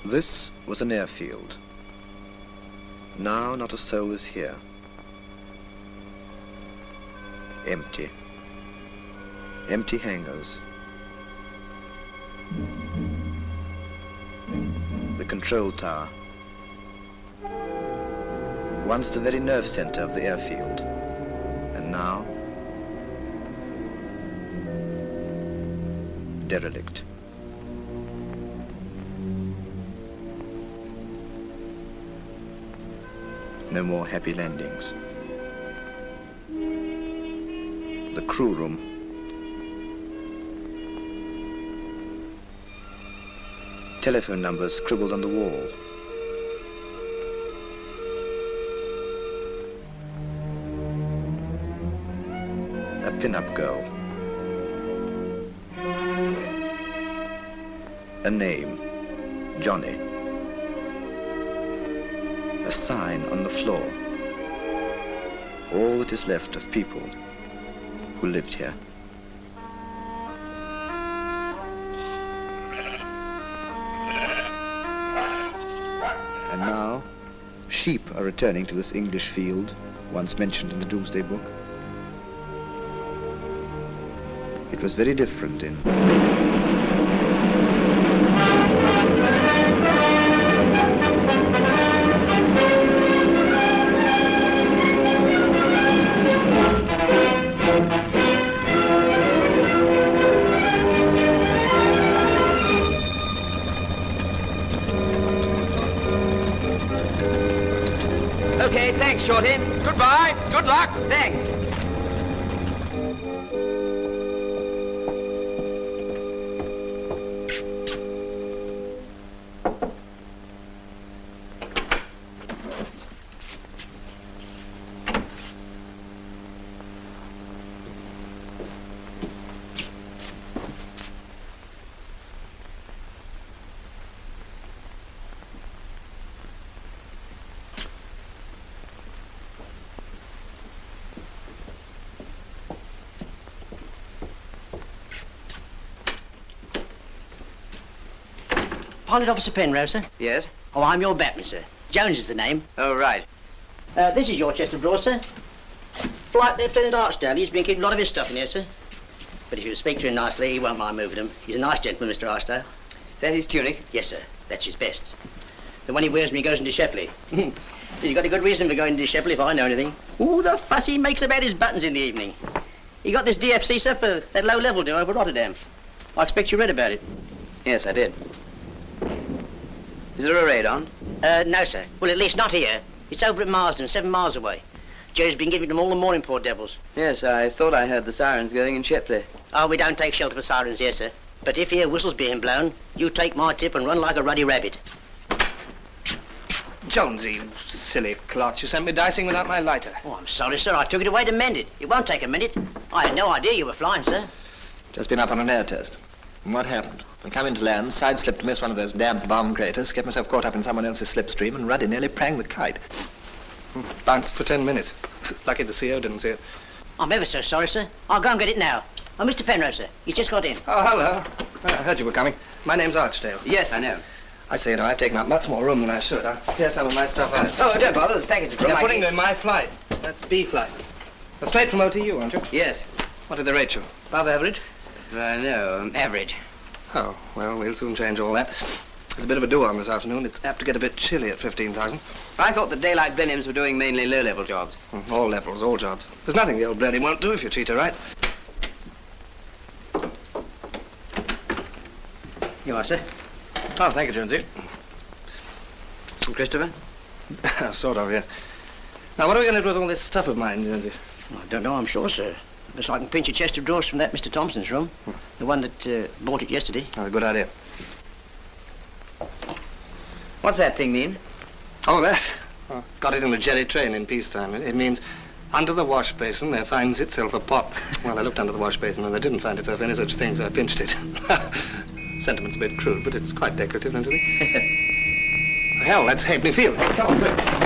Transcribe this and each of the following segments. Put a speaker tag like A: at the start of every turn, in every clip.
A: This was an airfield. Now not a soul is here. Empty. Empty hangars. The control tower. Once the very nerve center of the airfield. And now, derelict. No more happy landings. The crew room. Telephone numbers scribbled on the wall. A pin-up girl. A name, Johnny. A sign on the floor. All that is left of people who lived here. And now, sheep are returning to this English field, once mentioned in the Doomsday Book. It was very different in...
B: Okay, thanks, Shorty. Goodbye. Good luck. Thanks.
C: Pilot Officer Penrose, sir?
B: Yes?
C: Oh, I'm your batman, sir. Jones is the name.
B: Oh, right.
C: This is your chest of drawers, sir. Flight Lieutenant Archdale. He's been keeping a lot of his stuff in here, sir. But if you speak to him nicely, he won't mind moving them. He's a nice gentleman, Mr. Archdale.
B: That his tunic?
C: Yes, sir. That's his best. The one he wears when he goes into Shepley. He's got a good reason for going into Shepley, if I know anything. Ooh, the fuss he makes about his buttons in the evening. He got this DFC, sir, for that low-level do over Rotterdam. I expect you read about it.
B: Yes, I did. Is there a raid on?
C: No, sir. Well, at least not here. It's over at Marsden, 7 miles away. Joe's been giving them all the morning, poor devils.
B: Yes, I thought I heard the sirens going in Shepley.
C: Oh, we don't take shelter for sirens here, sir. But if you hear whistles being blown, you take my tip and run like a ruddy rabbit.
D: Jonesy, you silly clot. You sent me dicing without my lighter.
C: Oh, I'm sorry, sir. I took it away to mend it. It won't take a minute. I had no idea you were flying, sir.
A: Just been up on an air test. And what happened? I come into land, side-slipped to miss one of those damp bomb craters, get myself caught up in someone else's slipstream, and Ruddy nearly pranged the kite.
D: Bounced for 10 minutes. Lucky the CO didn't see it.
C: I'm ever so sorry, sir. I'll go and get it now. Oh, Mr. Penrose, sir. He's just got in.
D: Oh, hello. I heard you were coming. My name's Archdale.
B: Yes, I know.
D: I see, you know, I've taken up much more room than I should. I'll clear some of my stuff out.
B: Oh, don't bother. There's packets of
D: You're putting them in my flight. That's B flight. You're straight from OTU, aren't you?
B: Yes.
D: What did they rate you? Above average?
B: No, average.
D: Oh, well, we'll soon change all that. There's a bit of a do-on this afternoon. It's apt to get a bit chilly at 15,000.
B: I thought the daylight Blenheims were doing mainly low-level jobs.
D: All levels, all jobs. There's nothing the old Blenheim won't do if you treat her right.
C: You are, sir.
D: Oh, thank you, Jonesy.
B: Christopher?
D: Sort of, yes. Now, what are we going to do with all this stuff of mine, Jonesy?
C: I don't know, I'm sure, sir. Unless I can pinch a chest of drawers from that Mr. Thompson's room. The one that bought it yesterday.
D: That's a good idea.
B: What's that thing mean?
D: Oh, that? Oh, got it in a jerry train in peacetime. It means under the wash basin there finds itself a pot. Well, I looked under the wash basin and there didn't find itself any such thing, so I pinched it. Sentiment's a bit crude, but it's quite decorative, don't you think? Hell, that's Halfpenny Field. Hey, come on, quick.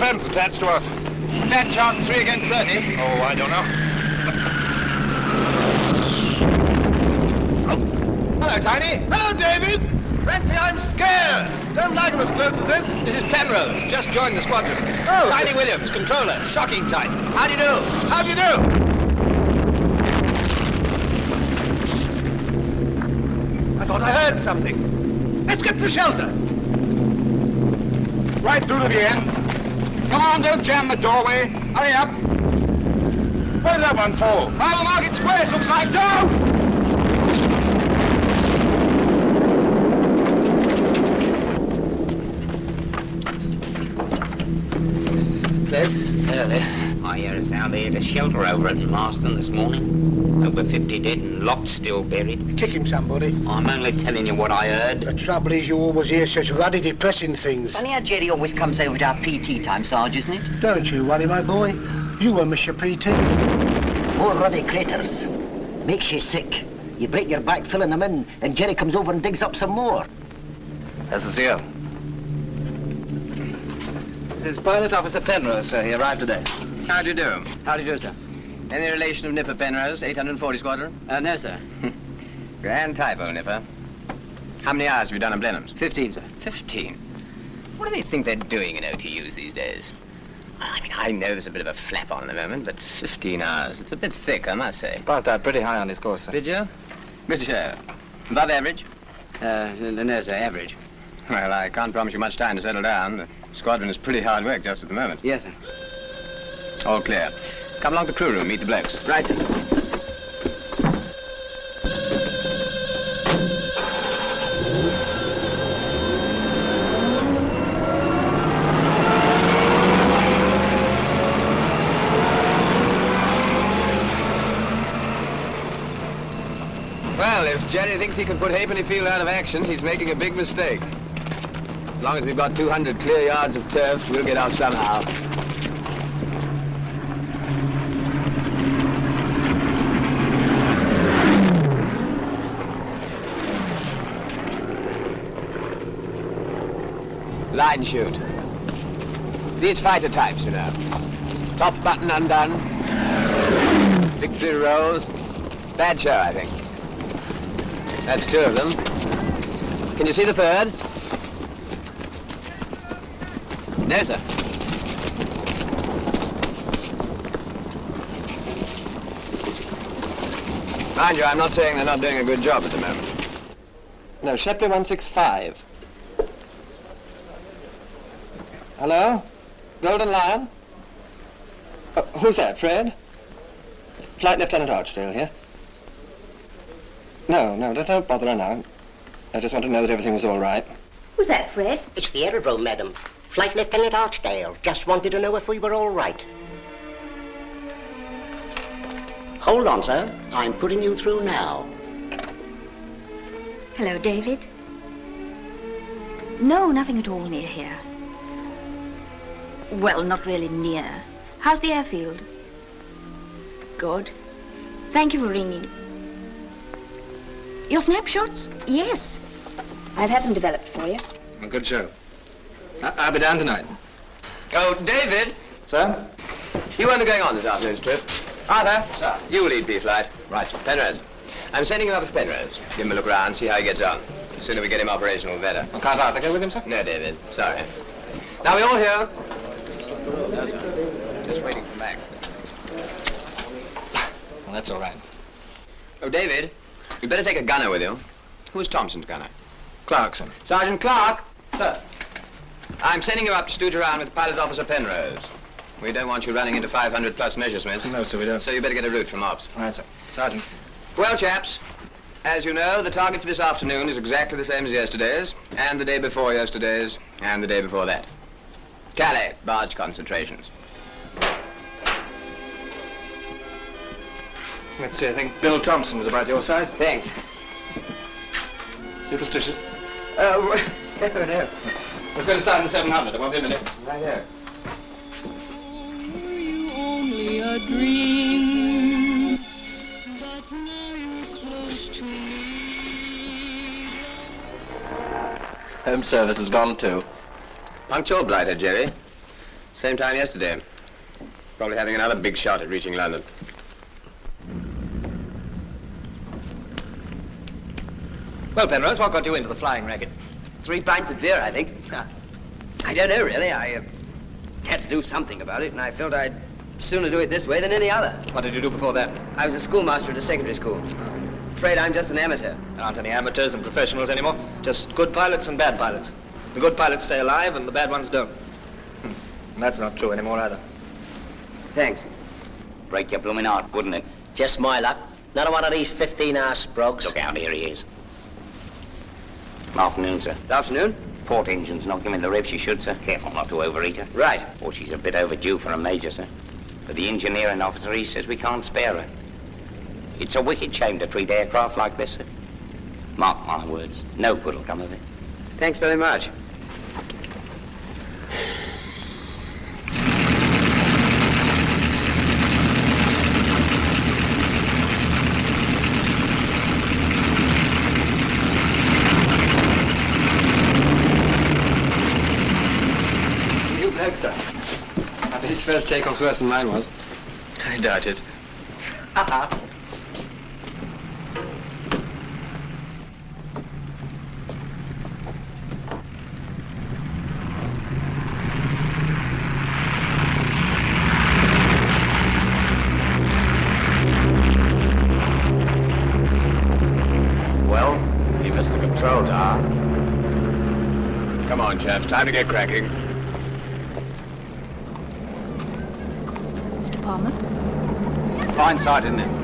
E: defense attached to us.
B: That chance 3 against 30.
E: Oh, I don't know.
B: Hello, Tiny.
E: Hello, David!
B: Frankly, I'm scared.
E: Don't like him as close as this.
A: This is Penrose, just joined the squadron.
E: Oh.
A: Tiny Williams, controller, shocking type.
B: How do you do?
E: How do you do? I thought I heard something. Let's get to the shelter.
B: Right through to the end. Come on, don't jam the doorway. Hurry up.
E: Where did that one fall?
B: By the market square, it looks like. Go!
A: Yes, early.
F: I found they had a shelter over at Marston this morning. Over 50 dead and lots still buried.
G: Kicking somebody.
F: I'm only telling you what I heard.
G: The trouble is you always hear such ruddy depressing things.
C: Funny how Jerry always comes over to our PT time, Sarge, isn't it?
G: Don't you worry, my boy. You won't miss your PT.
H: More ruddy craters. Makes you sick. You break your back filling them in, and Jerry comes over and digs up some more.
A: That's the seal. This is Pilot Officer Penrose, sir. He arrived today.
B: How do you do?
C: How do you do, sir?
B: Any relation of Nipper Penrose, 840 Squadron?
C: No, sir.
B: Grand typo, Nipper. How many hours have you done on Blenheim's?
C: 15, sir.
B: 15. What do they think they're doing in OTUs these days? I mean, I know there's a bit of a flap on at the moment, but 15 hours, it's a bit thick, I must say.
A: Passed out pretty high on his course, sir.
B: Did you? Bit show. Above average?
C: No, sir, average.
B: Well, I can't promise you much time to settle down. The squadron is pretty hard work just at the moment.
C: Yes, sir.
B: All clear. Come along to the crew room, meet the blokes.
C: Right, sir.
B: Well, if Jerry thinks he can put Halfpenny Field out of action, he's making a big mistake. As long as we've got 200 clear yards of turf, we'll get out somehow. Line shoot. These fighter types, you know. Top button undone. Victory rolls. Bad show, I think. That's 2 of them. Can you see the 3rd? No, sir. Mind you, I'm not saying they're not doing a good job at the moment.
A: No, Shepley 165. Hello? Golden Lion? Who's that, Fred? Flight Lieutenant Archdale here. No, don't bother her now. I just want to know that everything was all right.
I: Who's that, Fred?
H: It's the aerodrome, madam. Flight Lieutenant Archdale. Just wanted to know if we were all right. Hold on, sir. I'm putting you through now.
I: Hello, David. No, nothing at all near here. Well, not really near. How's the airfield? Good. Thank you for ringing. Your snapshots? Yes. I've had them developed for you.
A: A good show. I'll be down tonight.
B: Oh, David!
A: Sir?
B: You won't be going on this afternoon's trip. Arthur? Sir? You will lead B-Flight. Right. Penrose. I'm sending him up to Penrose. Give him a look around, see how he gets on. The sooner we get him operational, the better.
A: Well, can't Arthur go with him, sir?
B: No, David. Sorry. Now, we all here?
A: No, sir. Just waiting for Mac. Well, that's all right.
B: Oh, David, you'd better take a gunner with you. Who's Thompson's gunner?
A: Clarkson.
B: Sergeant Clark. Sir. I'm sending you up to stoot around with Pilot Officer Penrose. We don't want you running into 500-plus measure smiths.
A: No, sir, we don't.
B: So you better get a route from Ops.
A: All right, sir. Sergeant.
B: Well, chaps, as you know, the target for this afternoon is exactly the same as yesterday's, and the day before yesterday's, and the day before that. Calais, barge concentrations.
A: Let's see, I think Bill Thompson was about your size.
B: Thanks.
A: Superstitious?
B: No.
A: I was going to sign the 700. I won't be a minute.
B: Right here.
J: Only a dream, but now you're close to me.
A: Home service has gone too.
B: Punctual blighter, Jerry. Same time yesterday. Probably having another big shot at reaching London.
A: Well, Penrose, what got you into the flying racket?
K: 3 pints of beer, I think. I don't know, really. I had to do something about it, and I felt I'd sooner do it this way than any other.
A: What did you do before that?
K: I was a schoolmaster at a secondary school. Afraid I'm just an amateur.
A: There aren't any amateurs and professionals anymore. Just good pilots and bad pilots. The good pilots stay alive and the bad ones don't. And that's not true anymore either.
K: Thanks.
F: Break your blooming heart, wouldn't it?
C: Just my luck. Another one of these 15-hour sprogs.
F: Look out, here he is. Afternoon, sir.
K: Good afternoon.
F: Port engine's not giving the rev she should, sir. Careful not to overheat her.
K: Right.
F: Or she's a bit overdue for a major, sir. But the engineering officer, he says we can't spare her. It's a wicked shame to treat aircraft like this, sir. Mark my words, no good will come of it.
K: Thanks very much.
D: You bloke, sir. I bet his first takeoff's worse than mine was.
A: I doubt it.
B: Well, he missed the control tower. Come on, chaps, time to get cracking.
I: Mr. Palmer?
B: Fine sight, isn't it?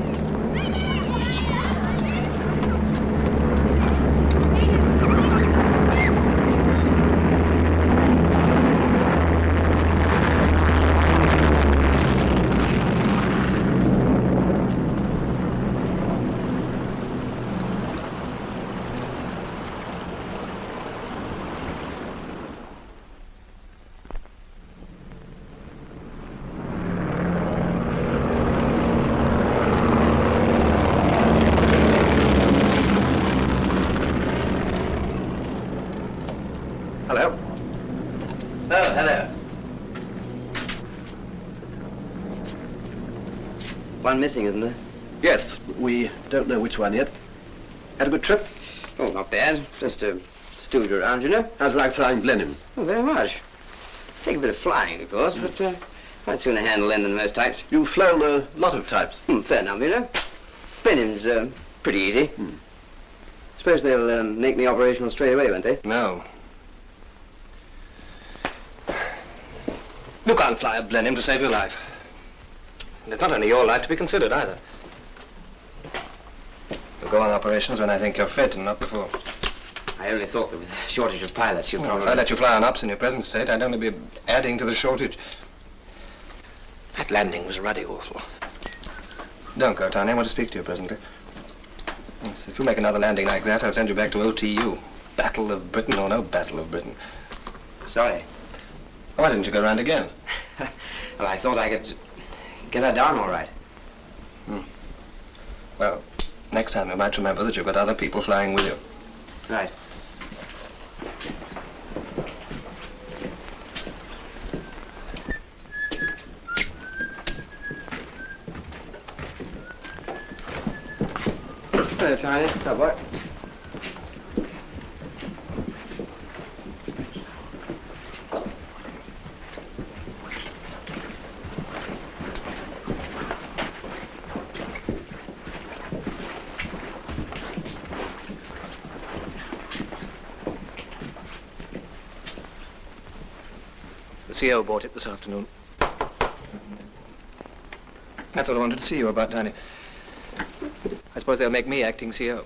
E: Hello.
K: Oh, hello. One missing, isn't there?
E: Yes, we don't know which one yet. Had a good trip?
K: Oh, not bad. Just stewed around, you know.
E: How'd you like flying Blenheims?
K: Oh, very much. Take a bit of flying, of course, but I'd sooner handle them than most types.
E: You've flown a lot of types.
K: Fair number, you know. Blenheim's pretty easy. Suppose they'll make me operational straight away, won't they?
D: No. You can't fly a Blenheim to save your life. And it's not only your life to be considered either. You'll go on operations when I think you're fit and not before.
K: I only thought that with the shortage of pilots, you'd probably...
D: If I let you fly on ops in your present state, I'd only be adding to the shortage. That landing was ruddy awful. Don't go, Tony. I want to speak to you presently. Yes, if you make another landing like that, I'll send you back to OTU. Battle of Britain or no Battle of Britain.
K: Sorry.
D: Why didn't you go round again?
K: Well, I thought I could get her down all right.
D: Well, next time you might remember that you've got other people flying with you.
K: Right. Hello, Tiny. Hello, boy.
D: The CO bought it this afternoon. That's what I wanted to see you about, Tiny. I suppose they'll make me acting CO.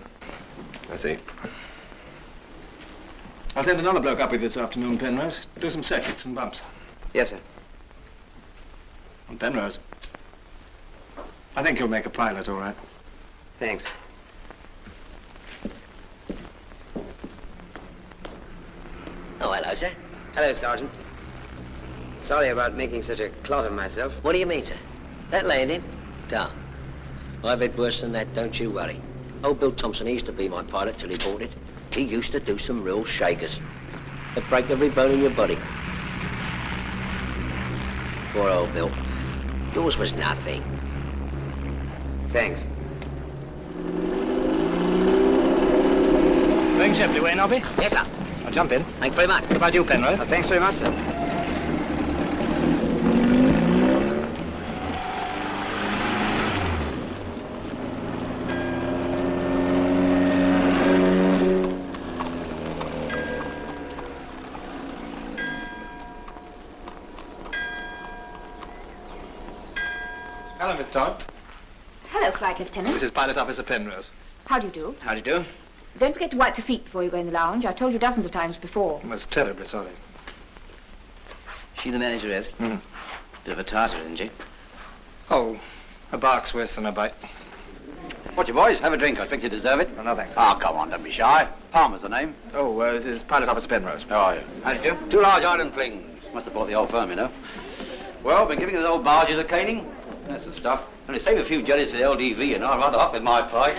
E: I see.
D: I'll send another bloke up with you this afternoon, Penrose. Do some circuits and bumps.
K: Yes, sir.
D: And Penrose, I think you'll make a pilot, all right.
K: Thanks. Oh, hello, sir. Hello, Sergeant. Sorry about making such a clot of myself.
C: What do you mean, sir? That landing? Tom, I've had worse than that, don't you worry. Old Bill Thompson, he used to be my pilot till he bought it. He used to do some real shakers. They'd break every bone in your body.
K: Poor old Bill. Yours was nothing. Thanks.
A: Going Shepley way, Nobby?
K: Yes, sir.
A: I'll jump in.
K: Thanks very much.
A: What about you, Penrose?
K: Thanks very much, sir.
A: Hello, Miss Todd.
I: Hello, Flight Lieutenant.
A: This is Pilot Officer Penrose.
I: How do you do?
K: How do you do?
I: Don't forget to wipe your feet before you go in the lounge. I told you dozens of times before.
A: I was terribly sorry.
K: She the manager is?
A: Mm.
K: Bit of a tartar, isn't she?
A: Oh, a bark's worse than a bite.
L: What you boys? Have a drink. I think you deserve it.
A: Oh, no, thanks.
L: Oh, come on, don't be shy. Palmer's the name.
A: Oh, this is Pilot Officer Penrose.
L: How are you?
K: How do you do?
L: 2 large island flings. Must have bought the old firm, you know. Well, been giving those old barges a caning. That's the stuff. Only save a few jellies to the LDV, you know. I'd rather off with my plight.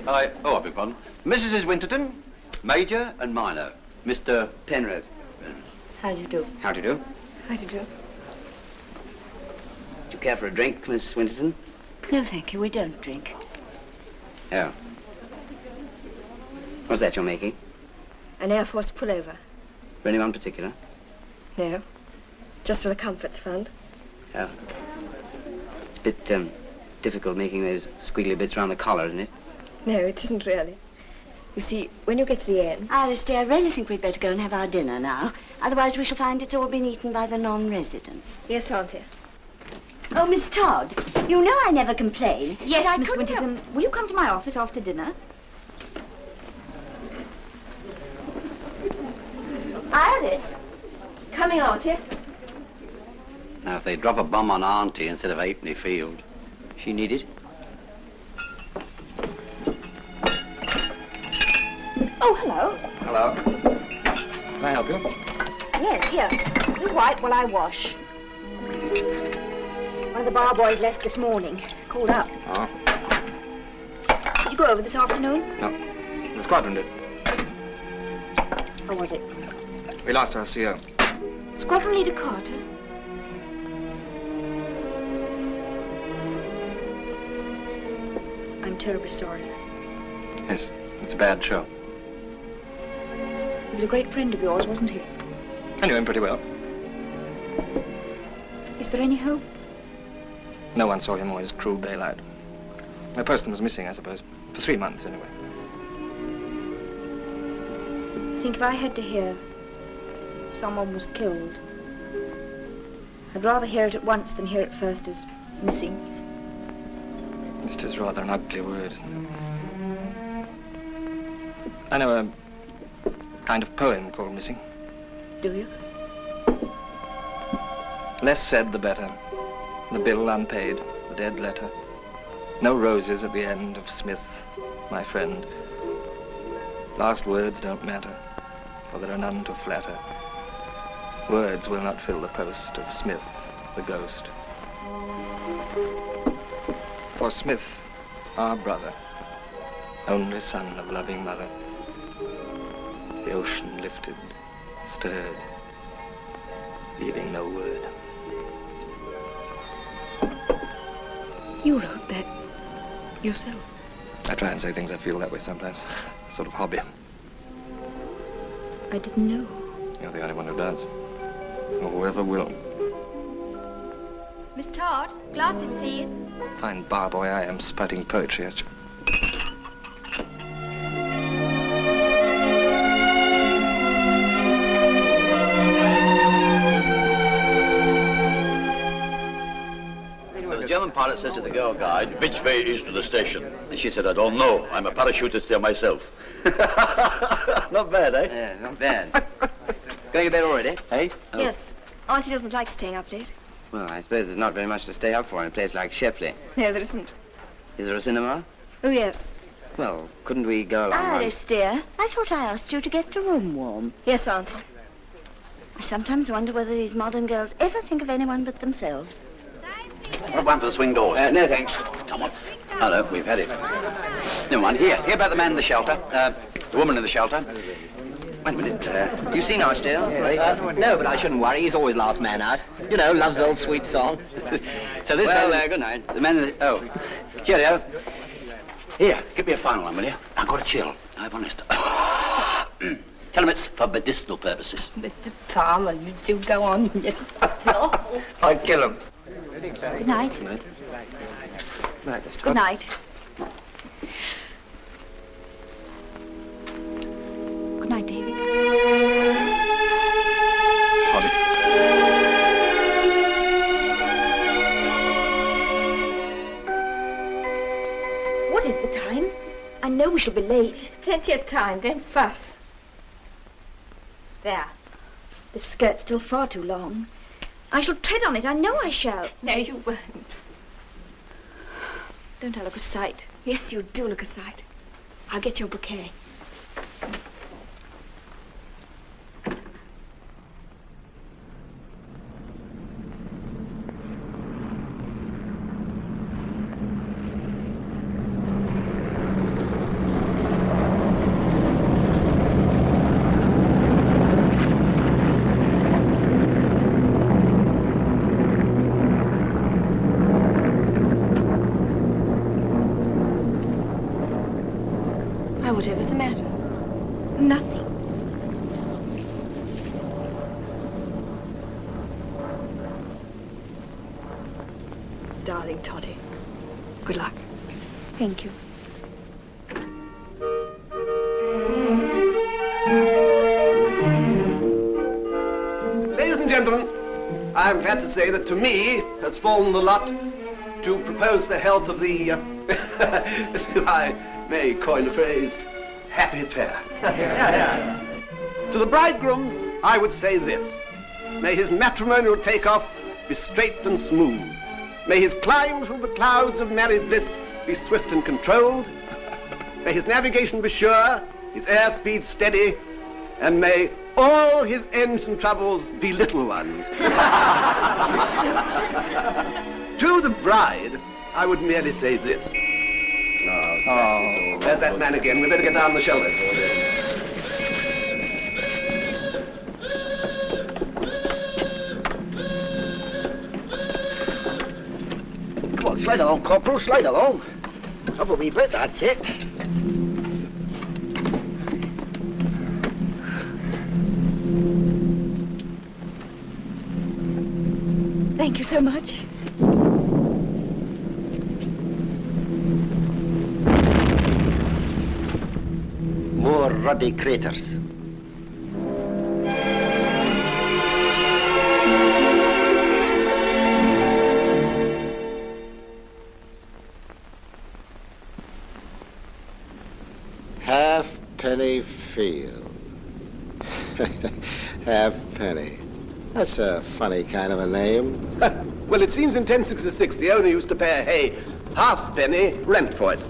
L: I beg pardon. Mrs. Winterton, Major and Minor. Mr.
K: Penrose.
I: How do you do?
K: How do you do?
I: How do you do?
K: Do you care for a drink, Miss Winterton?
M: No, thank you. We don't drink.
K: Oh. What's that you're making?
N: An Air Force pullover.
K: For anyone particular?
N: No. Just for the Comforts Fund.
K: Oh. It's a bit, difficult making those squiggly bits around the collar, isn't it?
N: No, it isn't really. You see, when you get to the end...
M: Iris, dear, I really think we'd better go and have our dinner now. Otherwise we shall find it's all been eaten by the non-residents.
N: Yes, Auntie.
M: Oh, Miss Todd, you know I never complain.
I: Yes,
M: but I
I: Miss
M: couldn't
I: Winterton. Will you come to my office after dinner?
N: Iris! Coming, Auntie.
L: Now, if they drop a bomb on Auntie instead of Halfpenny Field.
K: She needed.
I: Oh, hello.
A: Hello. Can I help you?
I: Yes, here. Do white while I wash. One of the bar boys left this morning. Called up.
A: Oh.
I: Did you go over this afternoon?
A: No. The squadron did.
I: How was it?
A: We lost our CO.
I: Squadron Leader Carter. I'm terribly sorry.
A: Yes, it's a bad show.
I: He was a great friend of yours, wasn't he?
A: I knew him pretty well.
I: Is there any hope?
A: No one saw him or his crew bail out. A person was missing, I suppose. For 3 months, anyway.
I: I think if I had to hear someone was killed, I'd rather hear it at once than hear it first as missing.
A: It is rather an ugly word, isn't it? I know a kind of poem called Missing.
I: Do you?
A: Less said, the better. The bill unpaid, the dead letter. No roses at the end of Smith, my friend. Last words don't matter, for there are none to flatter. Words will not fill the post of Smith, the ghost. For Smith, our brother, only son of loving mother, the ocean lifted, stirred, leaving no word.
N: You wrote that yourself.
A: I try and say things I feel that way sometimes. Sort of hobby.
N: I didn't know.
A: You're the only one who does. Or whoever will.
O: Miss Todd, glasses, please.
A: Fine bar boy I am, spouting poetry at you.
L: The German pilot says to the girl guide, which way is to the station? And she said, I don't know. I'm a parachutist there myself. Not bad, eh?
K: Yeah, not bad. Going to bed already?
L: Hey?
K: Oh.
N: Yes. Auntie doesn't like staying up late.
K: Well, I suppose there's not very much to stay up for in a place like Shepley.
N: No, there isn't.
K: Is there a cinema?
N: Oh, yes.
K: Well, couldn't we go along?
M: Iris, dear, I thought I asked you to get the room warm.
N: Yes, Auntie.
M: I sometimes wonder whether these modern girls ever think of anyone but themselves.
L: What one for the swing doors?
K: No, thanks.
L: Come on. Oh, no, we've had it. Never mind. Here about the man in the shelter. The woman in the shelter.
K: Wait a minute. You seen Archdale?
C: No, but I shouldn't worry. He's always last man out. You know, loves old sweet song. So this...
K: Well, good night. The men... Oh, cheerio.
L: Here, give me a final one, will you? I've got a chill. I've honest. Tell him it's for medicinal purposes.
N: Mr. Palmer, you do go on.
K: I'd kill him.
N: Good night.
K: Good night. Night, Mr.
N: Good night. Good night, David.
I: What is the time? I know we shall be late.
N: There's plenty of time. Don't fuss.
I: There. This skirt's still far too long. I shall tread on it. I know I shall.
N: No, you won't.
I: Don't I look a sight?
N: Yes, you do look a sight.
I: I'll get your bouquet.
N: Whatever's the matter?
I: Nothing.
N: Darling Toddy, good luck.
I: Thank you.
E: Ladies and gentlemen, I am glad to say that to me has fallen the lot to propose the health of the, if I may coin a phrase, happy pair. To the bridegroom, I would say this. May his matrimonial takeoff be straight and smooth. May his climb through the clouds of married bliss be swift and controlled. May his navigation be sure, his airspeed steady, and may all his ends and troubles be little ones. To the bride, I would merely say this. Oh, there's that man again. We better get down the shelter.
H: Come on, slide along, Corporal, slide along. Up a wee bit, that's it.
I: Thank you so much.
H: More ruddy craters.
P: Halfpenny Field. Halfpenny. That's a funny kind of a name.
E: Well, it seems in 1066 the owner used to pay a halfpenny rent for it.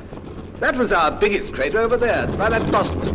E: That was our biggest crater over there, by that Boston.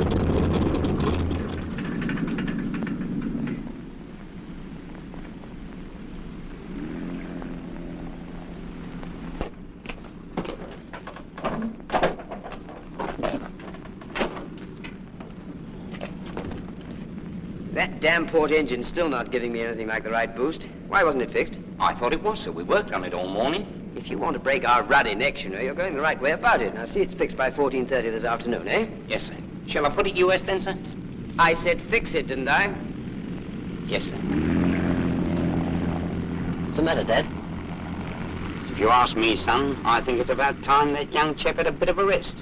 K: That damn port engine's still not giving me anything like the right boost. Why wasn't it fixed?
F: I thought it was, sir. We worked on it all morning.
K: If you want to break our ruddy necks, you know, you're going the right way about it. Now, see, it's fixed by 14:30 this afternoon, eh?
F: Yes, sir. Shall I put it US then, sir?
K: I said fix it, didn't I?
F: Yes, sir.
H: What's the matter, Dad?
F: If you ask me, son, I think it's about time that young chap had a bit of a rest.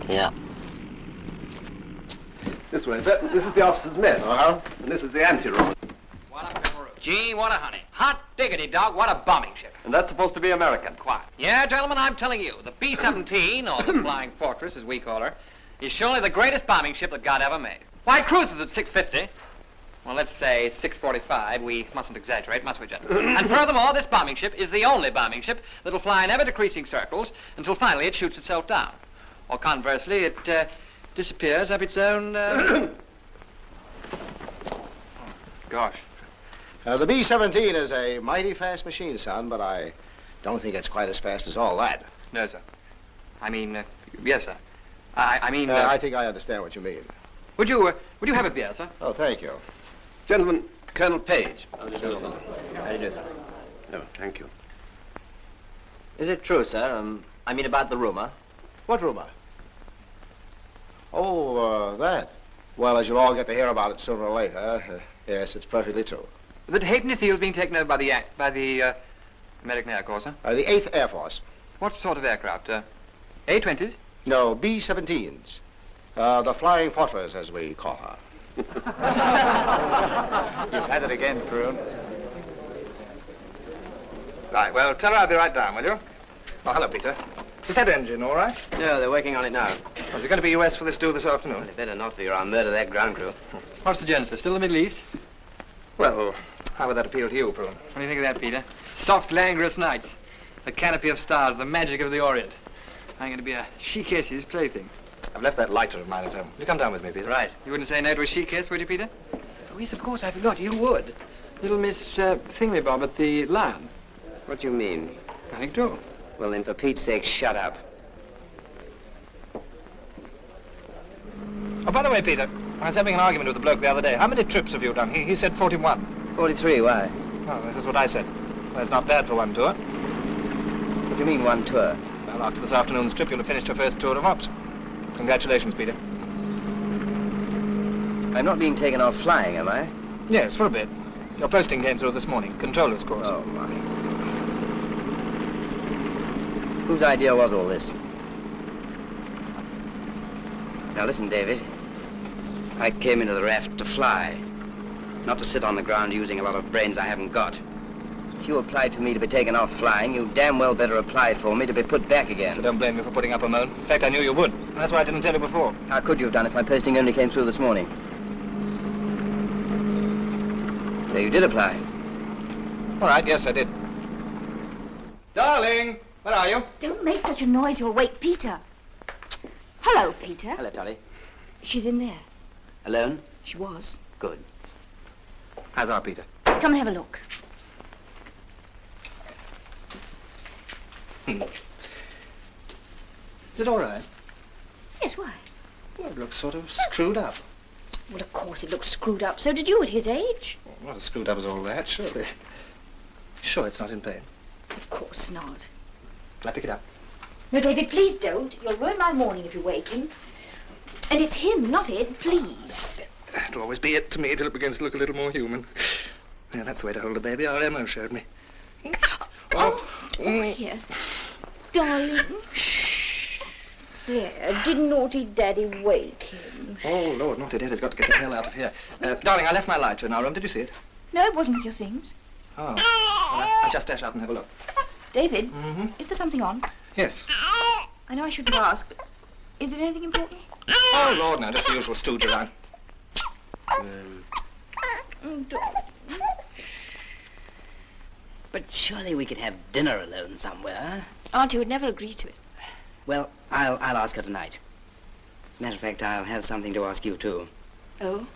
H: Yeah.
E: This way, sir. This is the officer's mess.
P: Uh-huh.
E: And this is the ante-room.
Q: Gee, what a honey. Hot diggity, dog, what a bombing ship.
E: And that's supposed to be American.
Q: Quiet. Yeah, gentlemen, I'm telling you, the B-17, or the Flying Fortress, as we call her, is surely the greatest bombing ship that God ever made. Why, cruises at 650. Well, let's say 645. We mustn't exaggerate, must we, gentlemen? And furthermore, this bombing ship is the only bombing ship that'll fly in ever-decreasing circles until finally it shoots itself down. Or conversely, it disappears of its own... Gosh.
P: The B-17 is a mighty fast machine, son, but I don't think it's quite as fast as all that.
Q: No, sir. I mean, yes, sir. I mean...
P: I think I understand what you mean.
Q: Would you have a beer, sir?
P: Oh, thank you.
E: Gentlemen, Colonel Page.
C: How do you do, sir?
E: Oh, thank you.
C: Is it true, sir? I mean about the rumour.
P: What rumor? Oh, that. Well, as you'll all get to hear about it sooner or later, yes, it's perfectly true.
Q: That Halfpenny Field's being taken over by the American Air Corps, sir?
P: The 8th Air Force.
Q: What sort of aircraft? A-20s?
P: No, B-17s. The Flying Fortress, as we call her.
L: You've had it again, Prune.
D: Right, well, tell her I'll be right down, will you? Oh, hello, Peter. Is that engine all right?
K: No, they're working on it now.
D: Oh, is it going to be US for this due this afternoon?
K: Well, they better not be, or I'll murder that ground crew.
Q: What's the genesis? Still the Middle East?
D: Well, how would that appeal to you, Prune?
Q: What do you think of that, Peter? Soft, languorous nights. The canopy of stars, the magic of the Orient. I'm going to be a she-case's plaything.
D: I've left that lighter of mine at home. Will you come down with me, Peter?
Q: Right. You wouldn't say no to a she-case, would you, Peter? Oh, yes, of course, I forgot. You would. Little Miss Thingamabob at the Lion.
K: What do you mean?
Q: Nothing at all.
K: Well, then, for Pete's sake, shut up.
D: Oh, by the way, Peter, I was having an argument with the bloke the other day. How many trips have you done? He said 41.
K: 43, why?
D: Oh, this is what I said. Well, it's not bad for one tour.
K: What do you mean, one tour?
D: Well, after this afternoon's trip, you'll have finished your first tour of ops. Congratulations, Peter.
K: I'm not being taken off flying, am I?
D: Yes, for a bit. Your posting came through this morning. Controller's course.
K: Oh, my. Whose idea was all this? Now, listen, David. I came into the raft to fly, not to sit on the ground using a lot of brains I haven't got. If you applied for me to be taken off flying, you damn well better apply for me to be put back again.
D: So don't blame me for putting up a moan. In fact, I knew you would. And that's why I didn't tell you before.
K: How could you have done if my posting only came through this morning? So you did apply?
D: All right, yes, I did. Darling, where are you?
I: Don't make such a noise, you'll wake Peter. Hello, Peter.
K: Hello, Dolly.
I: She's in there.
K: Alone?
I: She was.
K: Good.
D: How's our Peter?
I: Come and have a look.
D: Is it all right?
I: Yes, why?
D: Well, it looks sort of screwed up.
I: Well, of course it looks screwed up. So did you at his age.
D: Well, not as screwed up as all that, surely. Sure it's not in pain?
I: Of course not.
D: Can I pick it up?
I: No, David, please don't. You'll ruin my morning if you wake him. And it's him, not Ed, please.
D: It'll always be it to me till it begins to look a little more human. Yeah, that's the way to hold a baby. Our Emma showed me.
I: Oh, here. Darling. Shh. There, did naughty Daddy wake him?
D: Oh, Lord, naughty Daddy's got to get the hell out of here. Darling, I left my lighter in our room. Did you see it?
I: No, it wasn't with your things.
D: Oh. Well, I'll just dash out and have a look.
I: David, is there something on?
D: Yes.
I: I know I shouldn't ask, but is it anything important?
D: Oh, Lord, no, just the usual stooge around.
C: But surely we could have dinner alone somewhere.
I: Auntie would never agree to it.
C: Well, I'll ask her tonight. As a matter of fact, I'll have something to ask you, too.
I: Oh?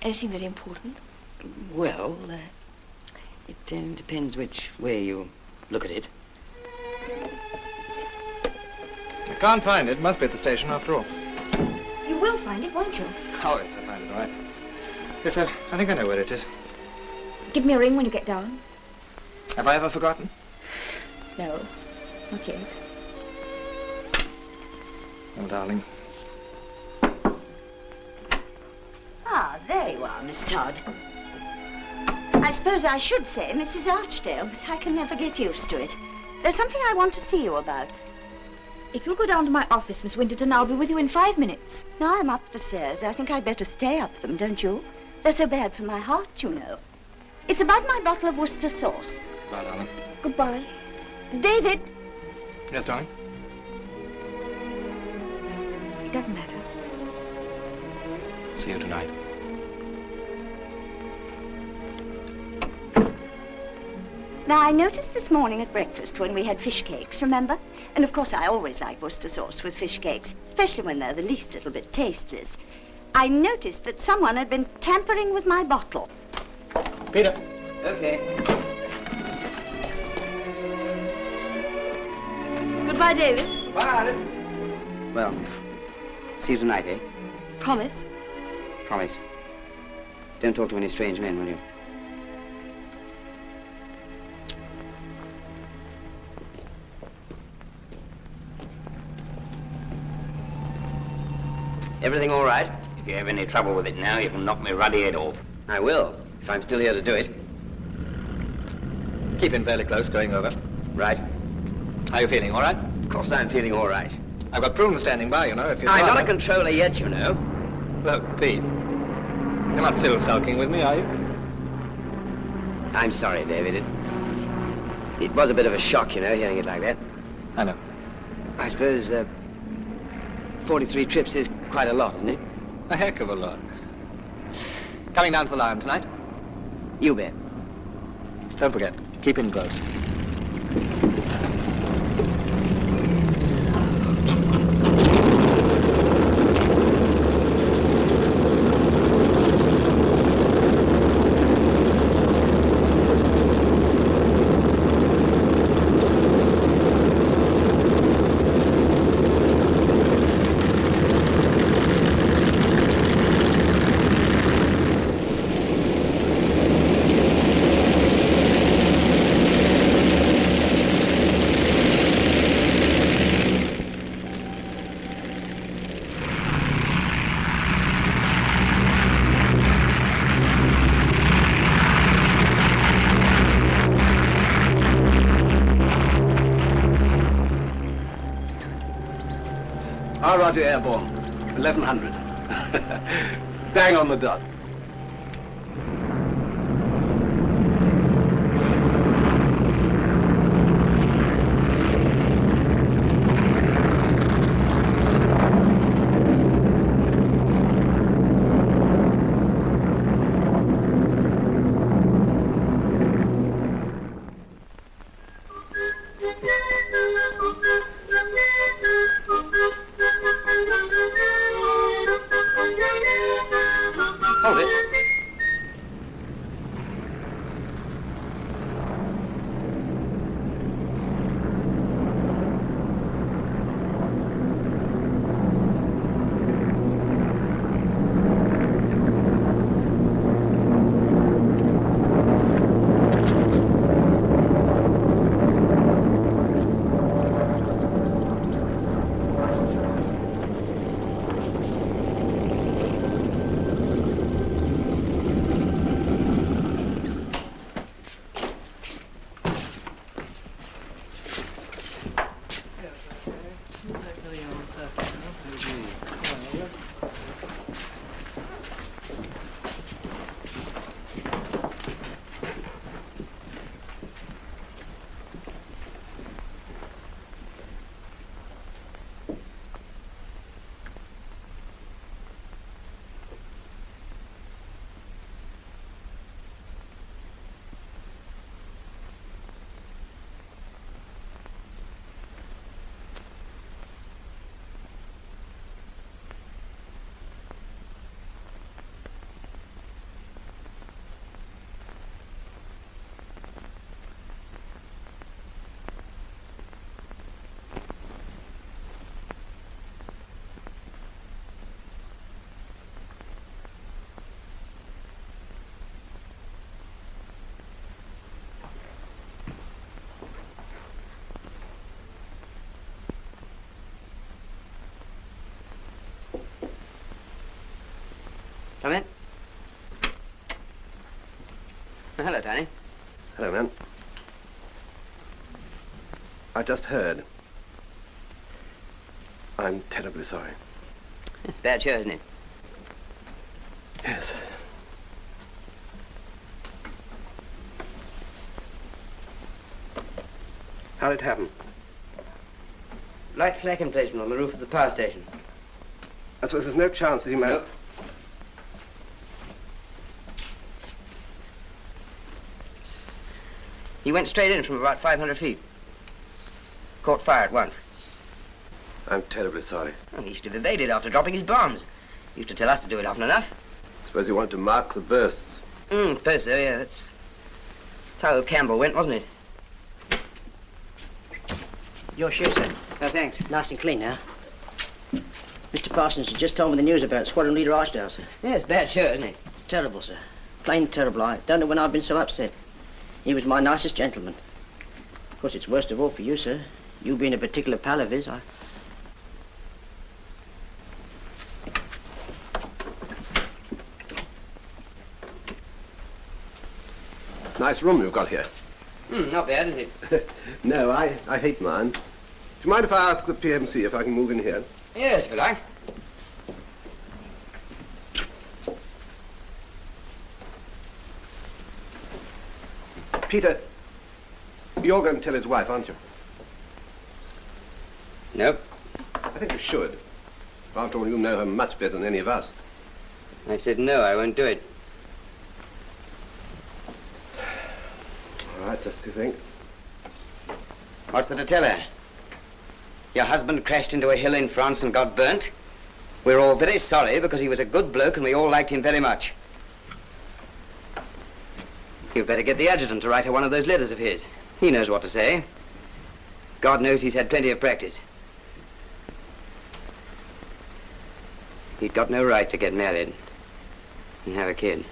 I: Anything very important?
C: Well, it depends which way you look at it.
D: I can't find it. Must be at the station after all.
I: You will find it, won't you?
D: Oh, yes, I'll find it, all right. Yes, I think I know where it is.
I: Give me a ring when you get down.
D: Have I ever forgotten?
I: No, not yet.
D: Oh, darling.
M: Ah, there you are, Miss Todd. I suppose I should say Mrs. Archdale, but I can never get used to it. There's something I want to see you about.
I: If you'll go down to my office, Miss Winterton, I'll be with you in 5 minutes.
M: No, I'm up the stairs. I think I'd better stay up them, don't you? They're so bad for my heart, you know. It's about my bottle of Worcester sauce.
D: Bye, darling.
I: Goodbye.
M: David!
D: Yes, darling?
I: It doesn't matter.
D: See you tonight.
M: Now, I noticed this morning at breakfast when we had fish cakes, remember? And, of course, I always like Worcester sauce with fish cakes, especially when they're the least little bit tasteless. I noticed that someone had been tampering with my bottle.
P: Peter.
K: Okay.
I: Goodbye, David.
D: Bye, Alice.
K: Well, see you tonight, eh?
N: Promise?
K: Promise. Don't talk to any strange men, will you? Everything all right?
F: If you have any trouble with it now, you can knock me ruddy head off.
K: I will, if I'm still here to do it.
A: Keep in fairly close, going over.
K: Right.
A: Are you feeling all right?
K: Of course I'm feeling all right.
A: I've got Prune standing by, you know, if you'd
K: I'm not
A: rather.
K: a controller yet, you know.
A: Look, Pete, you're not still sulking with me, are you?
K: I'm sorry, David. It was a bit of a shock, you know, hearing it like that.
A: I know.
K: I suppose 43 trips is quite a lot, isn't it?
A: A heck of a lot. Coming down to the Lion tonight?
K: You bet.
A: Don't forget, keep in close.
E: Roger, airborne. 1100. Bang on the dot.
A: Hold it.
K: Come in. Hello, Tony.
E: Hello, man. I just heard. I'm terribly sorry.
K: Bad show, isn't it?
E: Yes. How'd it happen?
K: Light flak emplacement on the roof of the power station.
E: I suppose there's no chance that he might...
K: Nope. He went straight in from about 500 feet. Caught fire at once.
E: I'm terribly sorry.
K: Well, he should have evaded after dropping his bombs. He used to tell us to do it often enough.
E: Suppose you wanted to mark the bursts.
K: Suppose so, yeah. That's how old Campbell went, wasn't it?
C: Your shoe, sir.
K: Oh, thanks.
C: Nice and clean now. Mr. Parsons has just told me the news about Squadron Leader Archdale, sir.
K: Yeah, it's a bad show, isn't it?
C: Terrible, sir. Plain terrible. I don't know when I've been so upset. He was my nicest gentleman. Of course, it's worst of all for you, sir. You being a particular pal of his,
E: Nice room you've got here.
K: Not bad, is it?
E: No, I hate mine. Do you mind if I ask the PMC if I can move in here?
K: Yes, if you like.
E: Peter, you're going to tell his wife, aren't you?
K: Nope.
E: I think you should. After all, you know her much better than any of us.
K: I said no, I won't do it.
E: All right, just to think.
K: What's there to tell her? Your husband crashed into a hill in France and got burnt. We're all very sorry because he was a good bloke and we all liked him very much. You'd better get the adjutant to write her one of those letters of his. He knows what to say. God knows he's had plenty of practice. He'd got no right to get married and have a kid.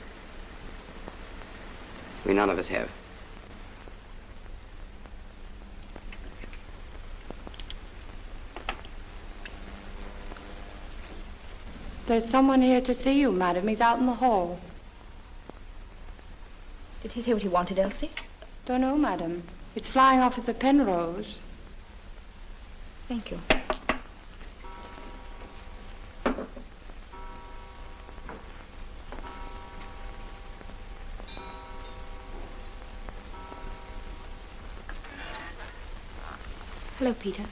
K: We none of us have.
R: There's someone here to see you, madam. He's out in the hall.
I: Did he say what he wanted, Elsie?
R: Don't know, madam. It's flying Officer Penrose.
I: Thank you. Hello, Peter.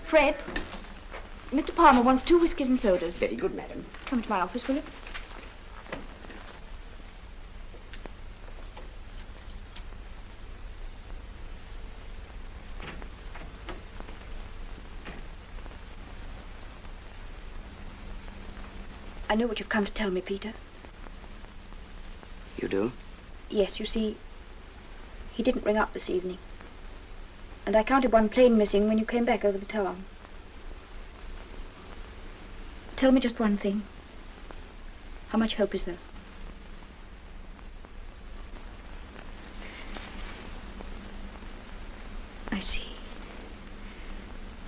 I: Fred, Mr. Palmer wants 2 whiskies and sodas.
K: Very good, madam.
I: Come to my office, will you? I know what you've come to tell me, Peter.
K: You do?
I: Yes, you see, he didn't ring up this evening. And I counted one plane missing when you came back over the town. Tell me just one thing. How much hope is there? I see.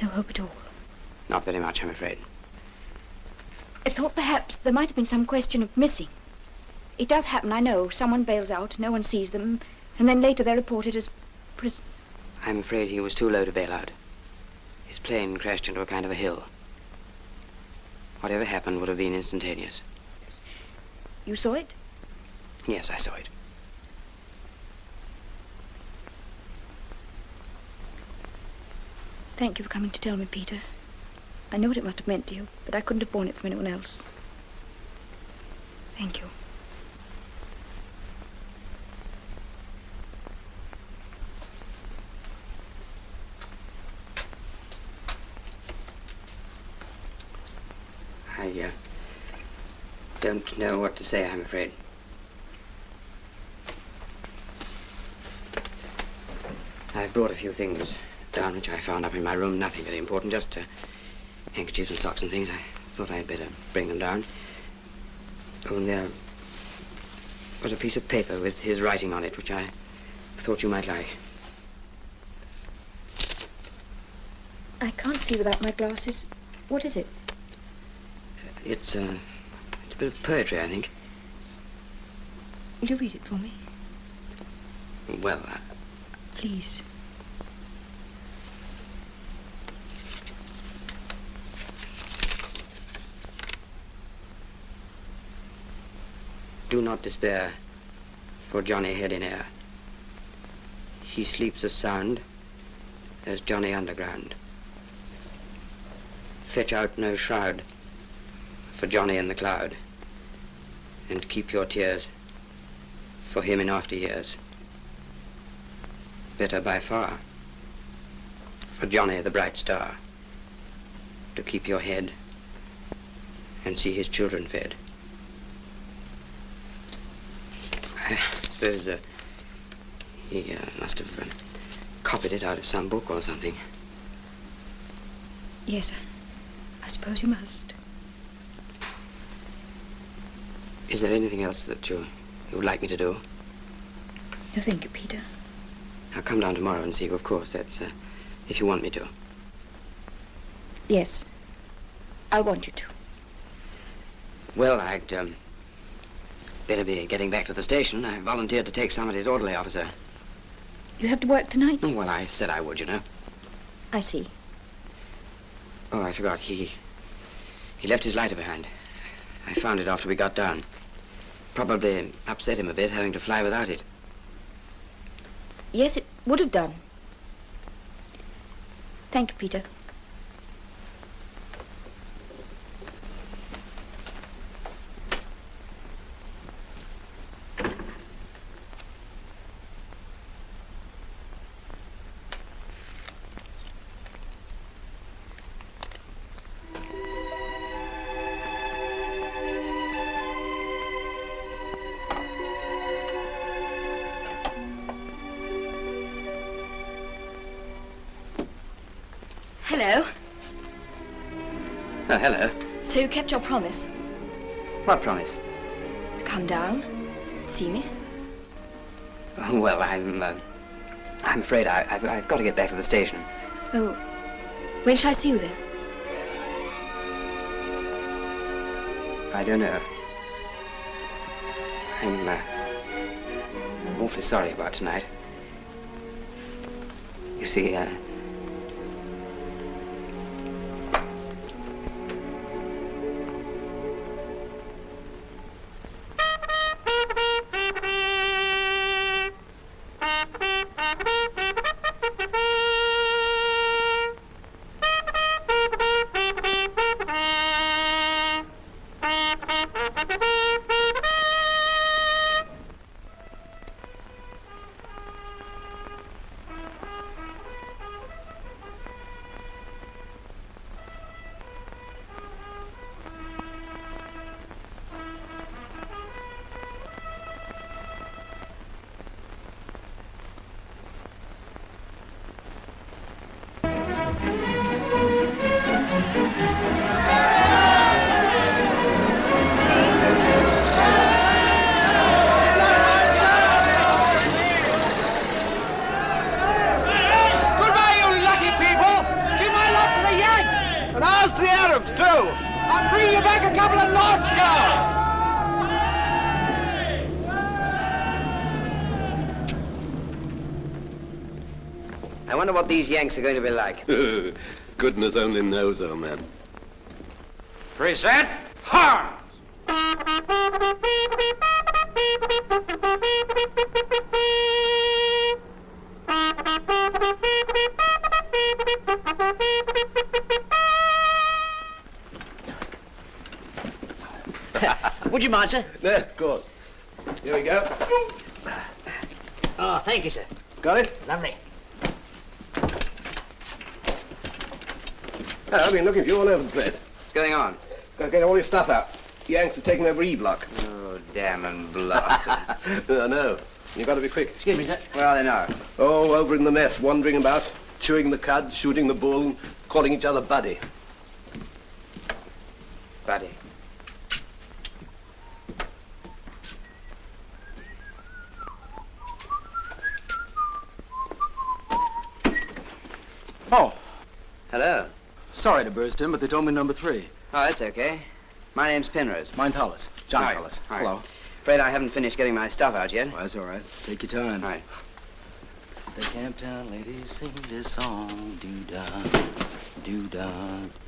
I: No hope at all.
K: Not very much, I'm afraid.
I: I thought perhaps there might have been some question of missing. It does happen, I know. Someone bails out, no one sees them, and then later they're reported as prison.
K: I'm afraid he was too low to bail out. His plane crashed into a kind of a hill. Whatever happened would have been instantaneous.
I: You saw it?
K: Yes, I saw it.
I: Thank you for coming to tell me, Peter. I know what it must have meant to you, but I couldn't have borne it from anyone else. Thank you.
K: I don't know what to say, I'm afraid. I've brought a few things down which I found up in my room. Nothing very important, just handkerchiefs and socks and things. I thought I'd better bring them down. Oh, and there was a piece of paper with his writing on it, which I thought you might like.
I: I can't see without my glasses. What is it?
K: It's a bit of poetry, I think.
I: Will you read it for me?
K: Well,
I: Please.
K: Do not despair, for Johnny head in air. He sleeps as sound as Johnny underground. Fetch out no shroud for Johnny in the cloud, and keep your tears for him in after years. Better by far for Johnny the bright star, to keep your head and see his children fed. I suppose he must have copied it out of some book or something.
I: Yes, I suppose you must.
K: Is there anything else that you would like me to do?
I: No, thank you, Peter.
K: I'll come down tomorrow and see you, of course. That's if you want me to.
I: Yes. I'll want you to.
K: Well, I'd better be getting back to the station. I volunteered to take somebody's orderly officer.
I: You have to work tonight?
K: Oh, well, I said I would, you know.
I: I see.
K: Oh, I forgot. He left his lighter behind. I found it after we got down. Probably upset him a bit having to fly without it.
I: Yes, it would have done. Thank you, Peter.
N: Hello.
K: Oh, hello.
N: So you kept your promise
K: What promise?
N: to come down, see me?
K: Oh, well, I'm afraid I've got to get back to the station.
N: Oh, when shall I see you then?
K: I don't know. I'm awfully sorry about tonight. You see, I wonder what these Yanks are going to be like.
E: Goodness only knows, old man.
F: Present arms!
C: Would you mind, sir?
E: Yes, of course. Here we go.
C: Oh, thank you, sir.
E: Got it?
C: Lovely.
E: I've been looking for you all over the place.
K: What's going on?
E: Got to get all your stuff out. The Yanks have taken over E Block.
K: Oh, damn and blasted.
E: I know. You've got to be quick.
C: Excuse me, sir.
K: Where are they now?
E: Oh, over in the mess, wandering about, chewing the cud, shooting the bull, and calling each other buddy.
K: Buddy.
S: Oh.
K: Hello.
S: Sorry to burst in, but they told me number 3.
K: Oh, that's okay. My name's Penrose.
S: Mine's Hollis. John
K: Hi.
S: Hollis.
K: Hi.
S: Hello.
K: Afraid I haven't finished getting my stuff out yet.
S: Well, that's all right. Take your time.
K: All right.
S: The Camptown ladies sing this song. Do-da, do-da,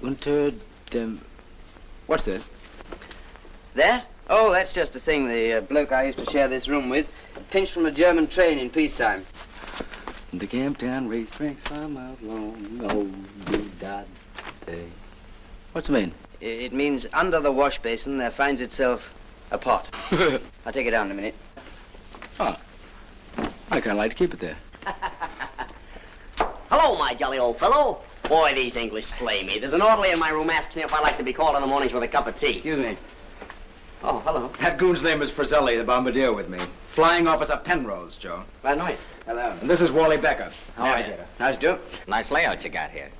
S: unter dem... What's this?
K: There? Oh, that's just a thing the bloke I used to share this room with pinched from a German train in peacetime.
S: The Camptown racetrack's 5 miles long. Oh, do-da, day. What's it mean?
K: It means under the wash basin there finds itself a pot. I'll take it down in a minute.
S: Oh. I kind of like to keep it there.
T: Hello, my jolly old fellow. Boy, these English slay me. There's an orderly in my room asks me if I like to be called in the mornings with a cup of tea.
K: Excuse me.
T: Oh, hello.
S: That goon's name is Frizzelli, the bombardier with me. Flying Officer Penrose, Joe.
K: Right, no. Hello.
S: And this is Wally Becker. How are you?
K: How's it do?
F: Nice layout you got here.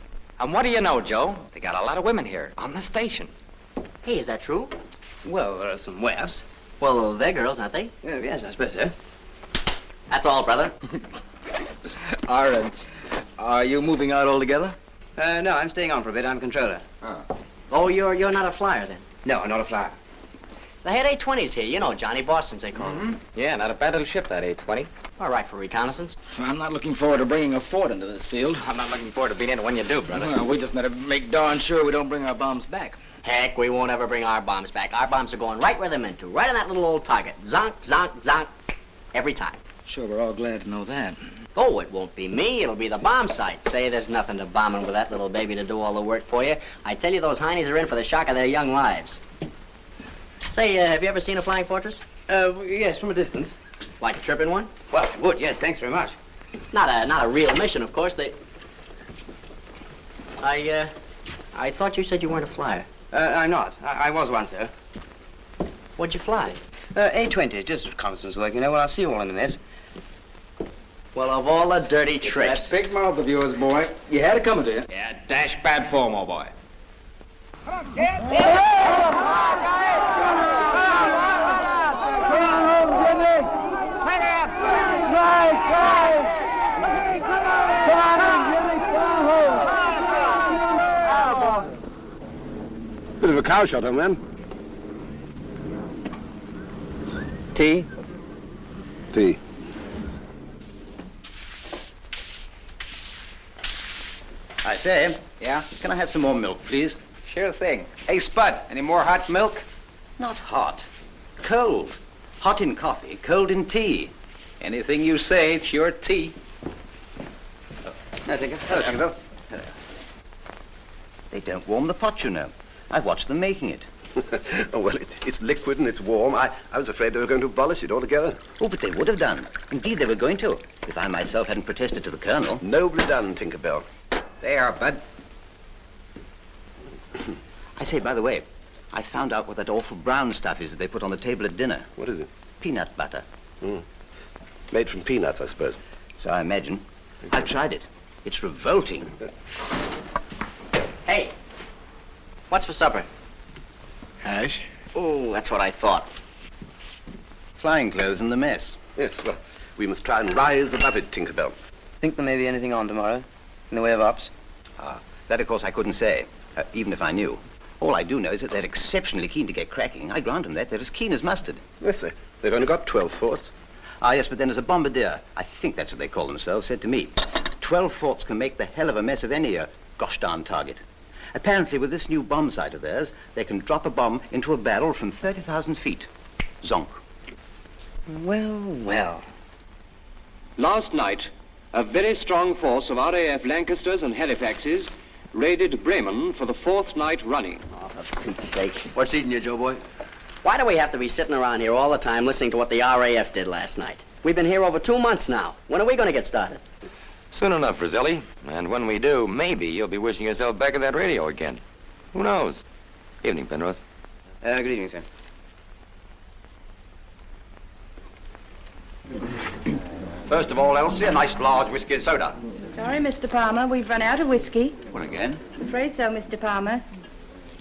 Q: And what do you know, Joe? They got a lot of women here on the station.
T: Hey, is that true?
C: Well, there are some waifs.
T: Well, they're girls, aren't they?
C: Yes, I suppose so.
T: That's all, brother.
S: Are you moving out altogether?
C: No, I'm staying on for a bit. I'm controller.
T: Oh, you're not a flyer, then?
C: No, not a flyer.
T: They had A-20s here. You know, Johnny Boston's, they call them.
Q: Yeah, not a bad little ship, that A-20.
T: All right for reconnaissance.
S: I'm not looking forward to bringing a fort into this field.
Q: I'm not looking forward to being in it when you do, brother.
S: Well, we just better make darn sure we don't bring our bombs back.
T: Heck, we won't ever bring our bombs back. Our bombs are going right where they're meant to, right on that little old target. Zonk, zonk, zonk, every time.
S: Sure, we're all glad to know that.
T: Oh, it won't be me. It'll be the bomb sight. Say, there's nothing to bombing with that little baby to do all the work for you. I tell you, those heinies are in for the shock of their young lives. Say, have you ever seen a flying fortress?
C: Yes, from a distance.
T: Like a trip in one?
C: Well, I would, yes, thanks very much.
T: Not a real mission, of course. I thought you said you weren't a flyer.
C: I'm not. I was once, though.
T: What'd you fly?
C: A-20, just reconnaissance work, you know. Well, I'll see you all in a minute.
T: Well, of all the dirty tricks.
S: That big mouth of yours, boy. You had it coming to you.
B: Yeah, dash bad form, old boy.
E: Bit of a cow shot, man.
C: Tea?
E: Tea.
B: I say, yeah? Can I have some more milk, please?
F: Sure thing. Hey, Spud, any more hot milk?
B: Not hot. Cold. Hot in coffee, cold in tea. Anything you say, it's your tea.
C: No, thank you.
B: Hello, Tinkerbell. Hello. They don't warm the pot, you know. I've watched them making it.
E: Oh, well, it's liquid and it's warm. I was afraid they were going to abolish it altogether.
B: Oh, but they would have done. Indeed, they were going to, if I myself hadn't protested to the Colonel.
E: Nobly done, Tinkerbell.
B: There, Bud. I say, by the way, I found out what that awful brown stuff is that they put on the table at dinner.
E: What is it?
B: Peanut butter.
E: Made from peanuts, I suppose.
B: So I imagine. I've tried it. It's revolting.
T: Hey, what's for supper?
E: Hash?
T: Oh, that's what I thought.
B: Flying clothes in the mess.
E: Yes, well, we must try and rise above it, Tinkerbell.
C: Think there may be anything on tomorrow in the way of ops?
B: That, of course, I couldn't say, even if I knew. All I do know is that they're exceptionally keen to get cracking. I grant them that. They're as keen as mustard.
E: Yes, they've only got 12 forts.
B: Ah, yes, but then as a bombardier, I think that's what they call themselves, said to me, 12 forts can make the hell of a mess of any gosh darn target. Apparently, with this new bomb sight of theirs, they can drop a bomb into a barrel from 30,000 feet. Zonk.
C: Well, well.
U: Last night, a very strong force of RAF Lancasters and Halifaxes raided Bremen for the 4th night running.
T: Oh, for Pete's sake.
C: What's eating you, Joe boy?
T: Why do we have to be sitting around here all the time listening to what the RAF did last night? We've been here over 2 months now. When are we going to get started?
F: Soon enough, Roselli. And when we do, maybe you'll be wishing yourself back at that radio again. Who knows? Evening, Penrose.
C: Good evening, sir.
L: First of all, Elsie, a nice large whiskey and soda.
R: Sorry, Mr. Palmer, we've run out of whiskey.
L: What again?
R: I'm afraid so, Mr. Palmer.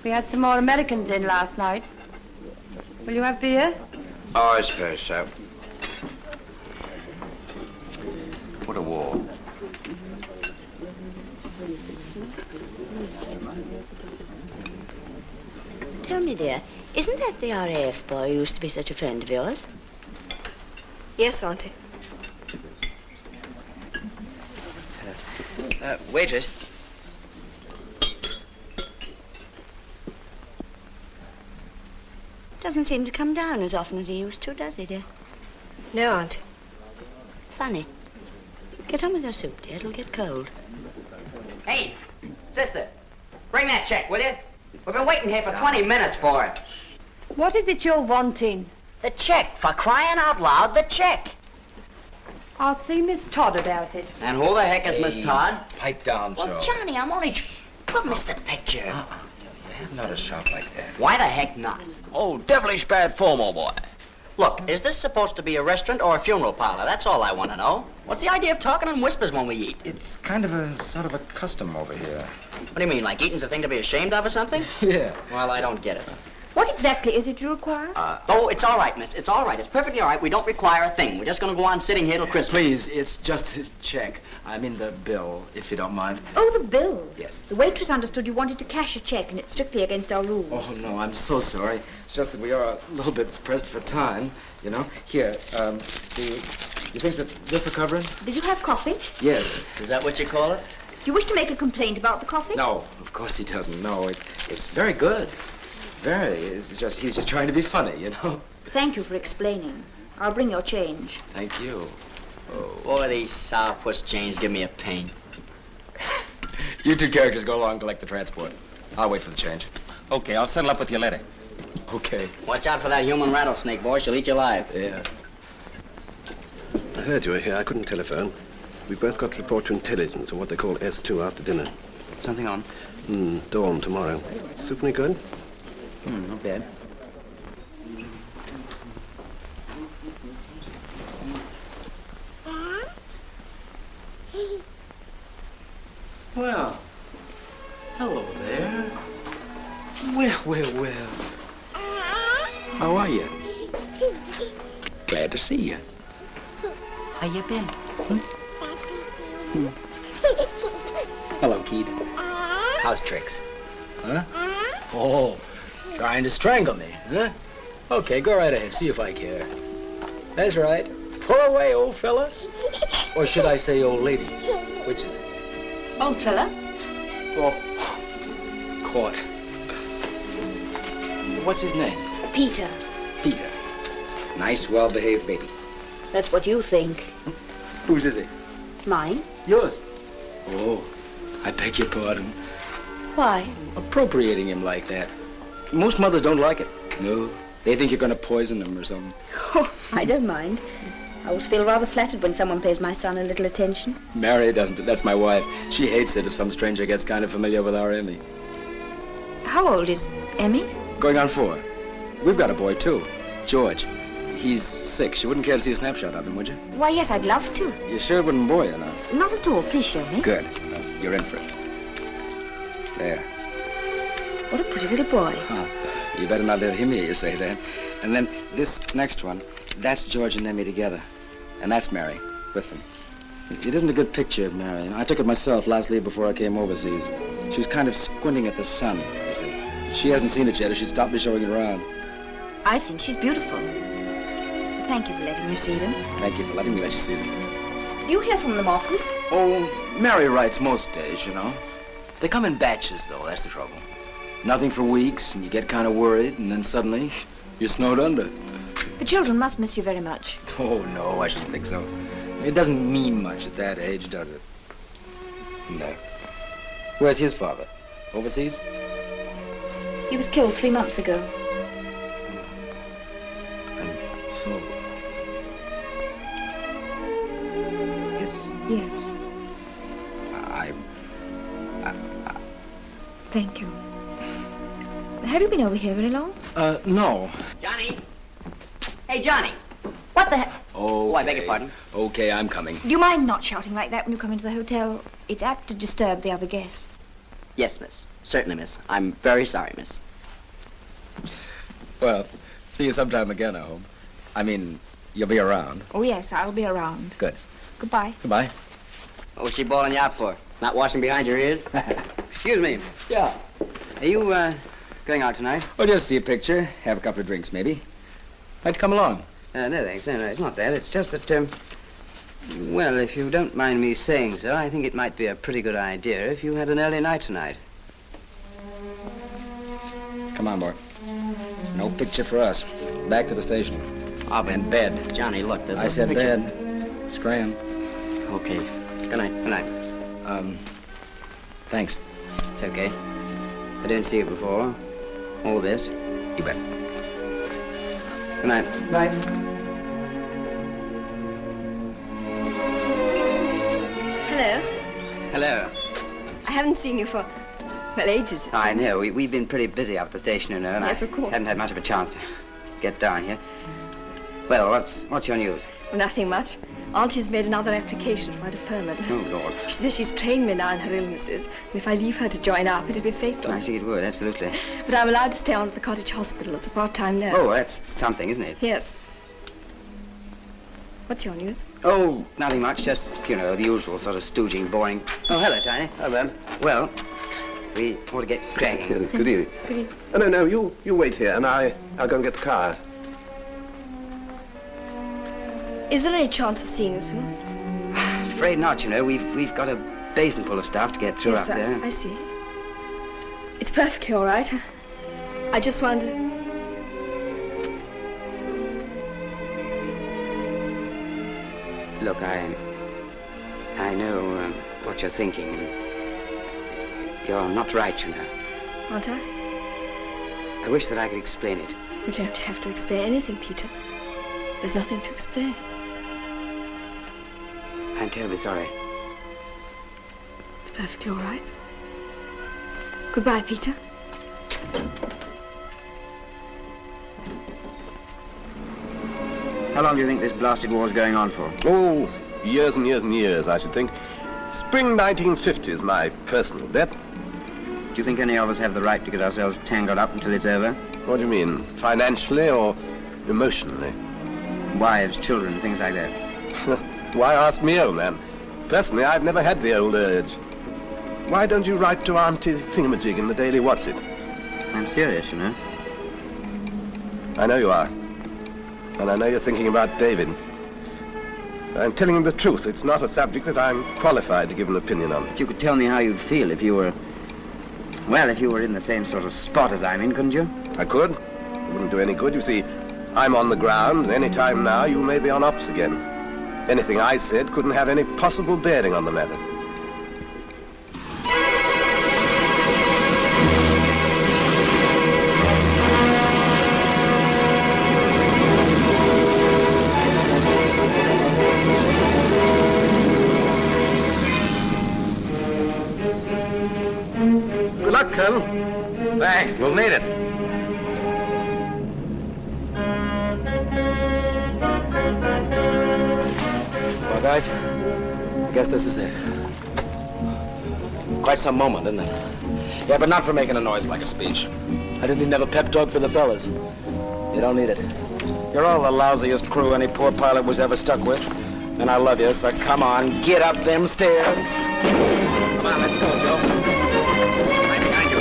R: We had some more Americans in last night. Will you have beer?
L: Oh, I suppose so. What a war.
M: Tell me, dear, isn't that the RAF boy who used to be such a friend of yours?
N: Yes, Auntie.
C: Waitress.
M: Doesn't seem to come down as often as he used to, does he, dear?
N: No, Auntie.
M: Funny. Get on with your soup, dear. It'll get cold.
T: Hey, sister, bring that check, will you? We've been waiting here for 20 minutes for it.
R: What is it you're wanting?
T: The check, for crying out loud, the check.
R: I'll see Miss Todd about it.
T: And who the heck is Miss Todd?
S: Pipe down, Joe.
T: Well, Johnny, I'm only... Well, miss the picture.
S: You have not a shout like that.
T: Why the heck not?
B: Oh, devilish bad form, old boy.
T: Look, is this supposed to be a restaurant or a funeral parlor? That's all I want to know. What's the idea of talking in whispers when we eat?
G: It's kind of a sort of a custom over here.
T: What do you mean, like eating's a thing to be ashamed of or something?
G: Yeah.
T: Well, I don't get it.
I: What exactly is it you require?
T: Oh, it's all right, miss. It's all right. It's perfectly all right. We don't require a thing. We're just going to go on sitting here till Christmas.
G: Please, it's just a check. I mean the bill, if you don't mind.
I: Oh, the bill.
G: Yes.
I: The waitress understood you wanted to cash a check, and it's strictly against our rules.
G: Oh, no, I'm so sorry. It's just that we are a little bit pressed for time, you know. Here, do you think that this will cover it?
I: Did you have coffee?
G: Yes.
T: Is that what you call it?
I: Do you wish to make a complaint about the coffee?
G: No, of course he doesn't. No, it's very good. Very. He's just trying to be funny, you know.
I: Thank you for explaining. I'll bring your change.
G: Thank you.
T: Oh, boy, these sourpuss chains give me a pain.
G: You two characters go along and collect the transport. I'll wait for the change.
S: Okay, I'll settle up with you later.
G: Okay.
T: Watch out for that human rattlesnake, boy. She'll eat you alive.
G: Yeah.
E: I heard you were here. I couldn't telephone. We both got to report to intelligence, or what they call S2, after dinner.
T: Something on?
E: Dawn tomorrow. Soup any good?
T: Not bad.
G: Well, hello there. Well. How are you? Glad to see you.
T: How you been?
G: Hello, Keith.
T: How's tricks?
G: Huh? Oh, trying to strangle me, huh? Okay, go right ahead. See if I care. That's right. Pull away, old fella. Or should I say old lady? Which is it?
I: Old fella?
G: Oh, caught. What's his name?
I: Peter.
G: Peter. Nice, well-behaved baby.
I: That's what you think.
G: Whose is he?
I: Mine?
G: Yours. Oh, I beg your pardon.
I: Why?
G: Appropriating him like that. Most mothers don't like it. No, they think you're going to poison them or something.
I: Oh, I don't mind. I always feel rather flattered when someone pays my son a little attention.
G: Mary doesn't. That's my wife. She hates it if some stranger gets kind of familiar with our Emmy.
I: How old is Emmy?
G: Going on 4. We've got a boy, too. George. He's 6. You wouldn't care to see a snapshot of him, would you?
I: Why, yes, I'd love to.
G: You sure it wouldn't bore you, now?
I: Not at all. Please show me.
G: Good. You're in for it. There.
I: What a pretty little boy.
G: Huh. You better not let him hear you say that. And then this next one, that's George and Emmy together. And that's Mary, with them. It isn't a good picture of Mary. I took it myself last leave before I came overseas. She was kind of squinting at the sun, you see. She hasn't seen it yet, or she'd stop me showing it around.
I: I think she's beautiful. Thank you for letting me see them.
G: Thank you for letting me let you see them.
I: You hear from them often?
G: Oh, Mary writes most days, you know. They come in batches, though. That's the trouble. Nothing for weeks, and you get kind of worried, and then suddenly you're snowed under.
I: The children must miss you very much.
G: Oh, no, I shouldn't think so. It doesn't mean much at that age, does it? No. Where's his father? Overseas?
I: He was killed 3 months ago.
G: And so...
I: Yes.
G: I...
I: Thank you. Have you been over here very long?
G: No.
T: Johnny! Hey, Johnny! What the heck?
G: Oh,
T: I beg your pardon.
G: Okay, I'm coming.
I: Do you mind not shouting like that when you come into the hotel? It's apt to disturb the other guests.
T: Yes, miss. Certainly, miss. I'm very sorry, miss.
G: Well, see you sometime again, I hope. I mean, you'll be around.
I: Oh, yes, I'll be around.
G: Good.
I: Goodbye.
G: Goodbye.
T: What was she bawling you out for? Not washing behind your ears? Excuse me.
G: Yeah.
T: Are you, going out tonight?
G: Oh, just see a picture, have a couple of drinks, maybe. Like to come along?
T: No, thanks. No, it's not that. It's just that, well, if you don't mind me saying so, I think it might be a pretty good idea if you had an early night tonight.
G: Come on, boy. No picture for us. Back to the station.
T: I'll be in bed. Johnny, look.
G: I said bed. Scram.
T: Okay. Good night. Good night.
G: Thanks.
T: It's okay. I didn't see you before. All the best.
G: You bet.
T: Good night.
G: Night.
N: Hello.
T: Hello.
N: I haven't seen you for, well, ages. It
T: I
N: seems.
T: know. We've been pretty busy up at the station, you know, and
N: Yes,
T: I
N: of course.
T: haven't had much of a chance to get down here.
K: Well, what's your news?
N: Well, nothing much. Auntie's made another application for deferment.
K: Oh, Lord.
N: She says she's trained me now in her illnesses, and if I leave her to join up, it'd be fatal.
K: I see it would, absolutely.
N: But I'm allowed to stay on at the cottage hospital as a part-time nurse.
K: Oh, that's something, isn't it?
N: Yes. What's your news?
K: Oh, nothing much, just, you know, the usual sort of stooging, boring. Oh, hello, Tiny.
E: Hi, man.
K: Well, we ought to get cracking.
E: Yes, good evening.
N: Good evening.
E: Oh, no, you wait here, and I'll go and get the car.
N: Is there any chance of seeing you soon?
K: Afraid not, you know. We've got a basin full of stuff to get through
N: Yes,
K: up there.
N: I see. It's perfectly all right. I just wonder...
K: Look, I know what you're thinking. You're not right, you know.
N: Aren't I?
K: I wish that I could explain it.
N: You don't have to explain anything, Peter. There's nothing to explain.
K: I'm terribly sorry.
N: It's perfectly all right. Goodbye, Peter.
K: How long do you think this blasted war's going on for?
E: Oh, years and years and years, I should think. Spring 1950 is my personal bet.
K: Do you think any of us have the right to get ourselves tangled up until it's over?
E: What do you mean? Financially or emotionally?
K: Wives, children, things like that.
E: Why ask me, old man? Personally, I've never had the old urge. Why don't you write to Auntie Thingamajig in the Daily What's It?
K: I'm serious, you know.
E: I know you are. And I know you're thinking about David. I'm telling you the truth. It's not a subject that I'm qualified to give an opinion on.
K: But you could tell me how you'd feel if you were... Well, if you were in the same sort of spot as I'm in, couldn't you?
E: I could. It wouldn't do any good. You see, I'm on the ground, and any time now you may be on ops again. Anything I said couldn't have any possible bearing on the matter. Good luck, Colonel.
B: Thanks, we'll need it.
G: Well, guys, I guess this is it. Quite some moment, isn't it? Yeah, but not for making a noise like a speech. I didn't even have a pep talk for the fellas. You don't need it. You're all the lousiest crew any poor pilot was ever stuck with. And I love you, so come on, get up them stairs. Come on, let's go, Joe. Right behind you.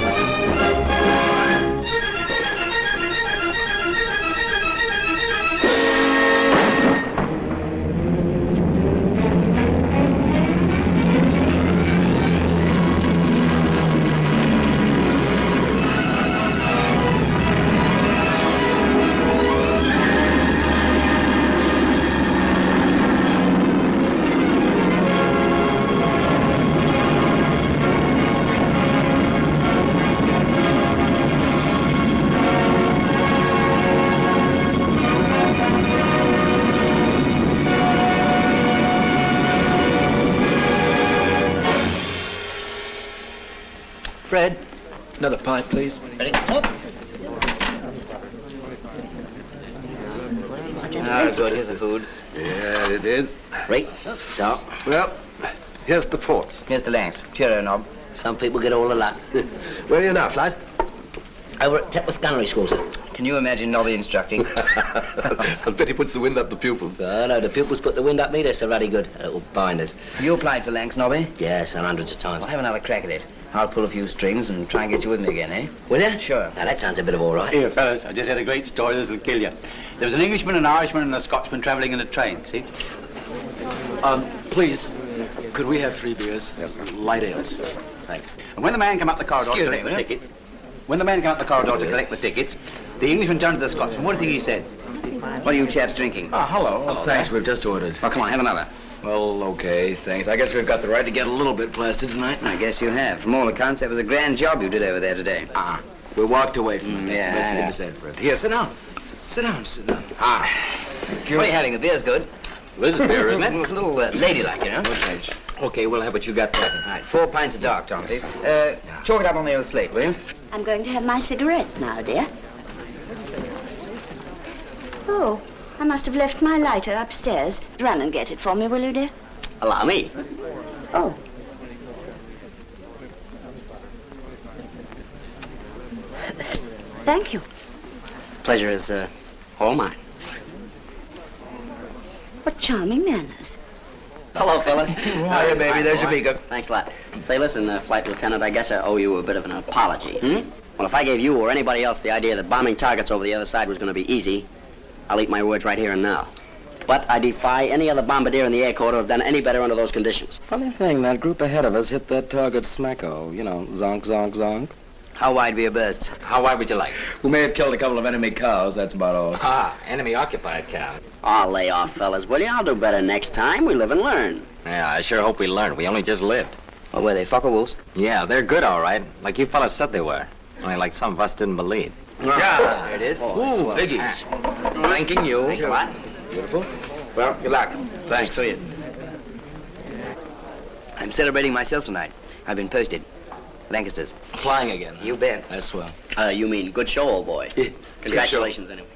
A: Fred, another pipe, please.
C: Ready?
K: Ah, good. Here's the food.
E: Yeah, it is.
K: Right. Down.
E: Well, here's the forts.
K: Here's the lengths. Cheerio, Nob.
T: Some people get all a lot.
E: Where are you now, Flight?
T: Over at Tetworth Gunnery School, sir.
K: Can you imagine Nobby instructing?
E: I'll bet he puts the wind up the pupils.
T: Oh, no, the pupils put the wind up me. They're so ruddy good. Little binders.
K: You applied for Lanks, Nobby?
T: Yes, and hundreds of times.
K: I'll have another crack at it. I'll pull a few strings and try and get you with me again, eh?
T: Will you?
K: Sure.
T: Now, that sounds a bit of all right.
J: Here, fellas, I just had a great story that'll kill you. There was an Englishman, an Irishman, and a Scotsman traveling in a train, see?
G: Please, could we have 3 beers? Yes, light ales.
J: Thanks. And when the man came out the corridor to collect the tickets, the Englishman turned to the Scotsman. What do you think he said?
K: What are you chaps drinking?
G: Hello.
K: Hello
G: Thanks,
K: there.
G: we've just ordered.
K: Oh, come on, have another.
G: Well, okay, thanks. I guess we've got the right to get a little bit plastered tonight.
K: I guess you have. From all accounts, that was a grand job you did over there today.
G: We walked away from it.
K: Yeah,
G: That's the
K: yeah.
G: best thing said, Fred. Here, sit down. Sit down, sit down.
K: Thank you. What are you having? The beer's good.
J: This is beer, isn't it?
K: It's a little ladylike, you know.
G: Thanks. Okay, we'll have what you got, Fred.
K: All right, 4 pints of dark, Tom, please. Chalk it up on the old slate, will you?
M: I'm going to have my cigarette now, dear. Oh, I must have left my lighter upstairs. Run and get it for me, will you, dear?
T: Allow me.
M: Oh. Thank you.
T: Pleasure is all mine.
M: What charming manners.
T: Hello, fellas.
B: Hiya, baby. There's your beaker.
T: Thanks a lot. Say, listen, Flight Lieutenant, I guess I owe you a bit of an apology. Well, if I gave you or anybody else the idea that bombing targets over the other side was going to be easy, I'll eat my words right here and now. But I defy any other bombardier in the Air Corps to have done any better under those conditions.
G: Funny thing, that group ahead of us hit that target smacko. You know, zonk, zonk, zonk.
T: How wide were your berths?
B: How wide would you like?
G: We may have killed a couple of enemy cows, that's about all.
B: Ah, enemy-occupied cow.
T: Oh, lay off, fellas, will you? I'll do better next time. We live and learn.
B: Yeah, I sure hope we learned. We only just lived.
T: Well, were they fucker-wolves?
B: Yeah, they're good, all right. Like you fellas said they were. Only like some of us didn't believe.
T: Yeah,
B: there it is.
T: Ooh,
B: biggies.
T: Thanking you. Thanks a lot.
B: Beautiful. Well, good luck.
T: Thanks to you. I'm celebrating myself tonight. I've been posted. Lancasters.
B: Flying again.
T: You bet.
G: That's swell.
T: You mean good show, old boy.
J: Yeah,
T: Congratulations, anyway.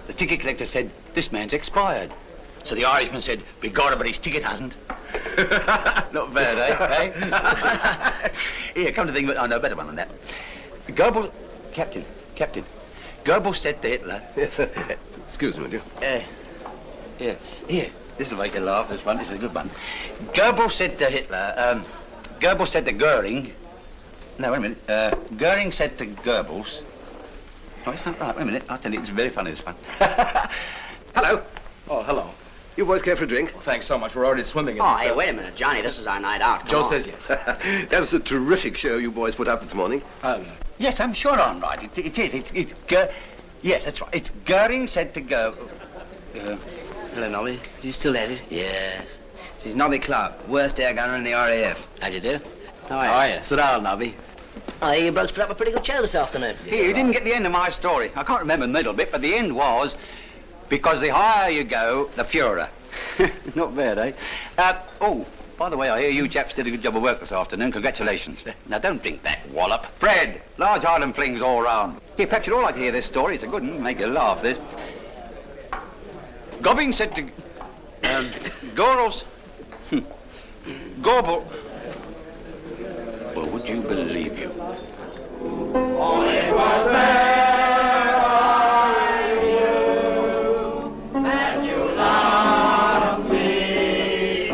J: The ticket collector said, this man's expired. So the Irishman said, begorra, but his ticket hasn't. Not bad, eh? Here, come to think of it, I know a better one than that. Goebbels, Captain. Goebbels said to Hitler...
E: Excuse me, would you?
J: Here, this will make you laugh, this is a good one. Goebbels said to Hitler, Goebbels said to Goering... No, wait a minute. Goering said to Goebbels... No, it's not right. Wait a minute. I'll tell you, it's very funny, this one.
E: Hello.
G: Oh, hello.
E: You boys care for a drink?
G: Well, thanks so much. We're already swimming in
T: Oh,
G: this
T: hey,
G: stuff.
T: wait a minute, Johnny. This is our night out. Come
G: Joe
T: on.
G: says yes.
E: That was a terrific show you boys put up this morning.
J: Yes, I'm sure I'm right. It is. It's yes, that's right. It's Goering said to go...
T: Hello, Nobby. Is he still at it? Yes. This is Nobby Clark, worst air gunner in the RAF. How'd you do? How are you?
G: Sit down, Nobby.
T: Oh, you blokes put up a pretty good show this afternoon.
J: Here, you didn't get the end of my story. I can't remember the middle bit, but the end was... Because the higher you go, the Fuhrer. Not bad, eh? Oh, by the way, I hear you chaps did a good job of work this afternoon. Congratulations. Now, don't drink that wallop. Fred, large Highland flings all round. Here, perhaps you'd all like to hear this story. It's a good one. Make you laugh, this. Gobbing said to... Gorbels... Gorbel... Well, would you believe you?
O: Only was there by you that you loved me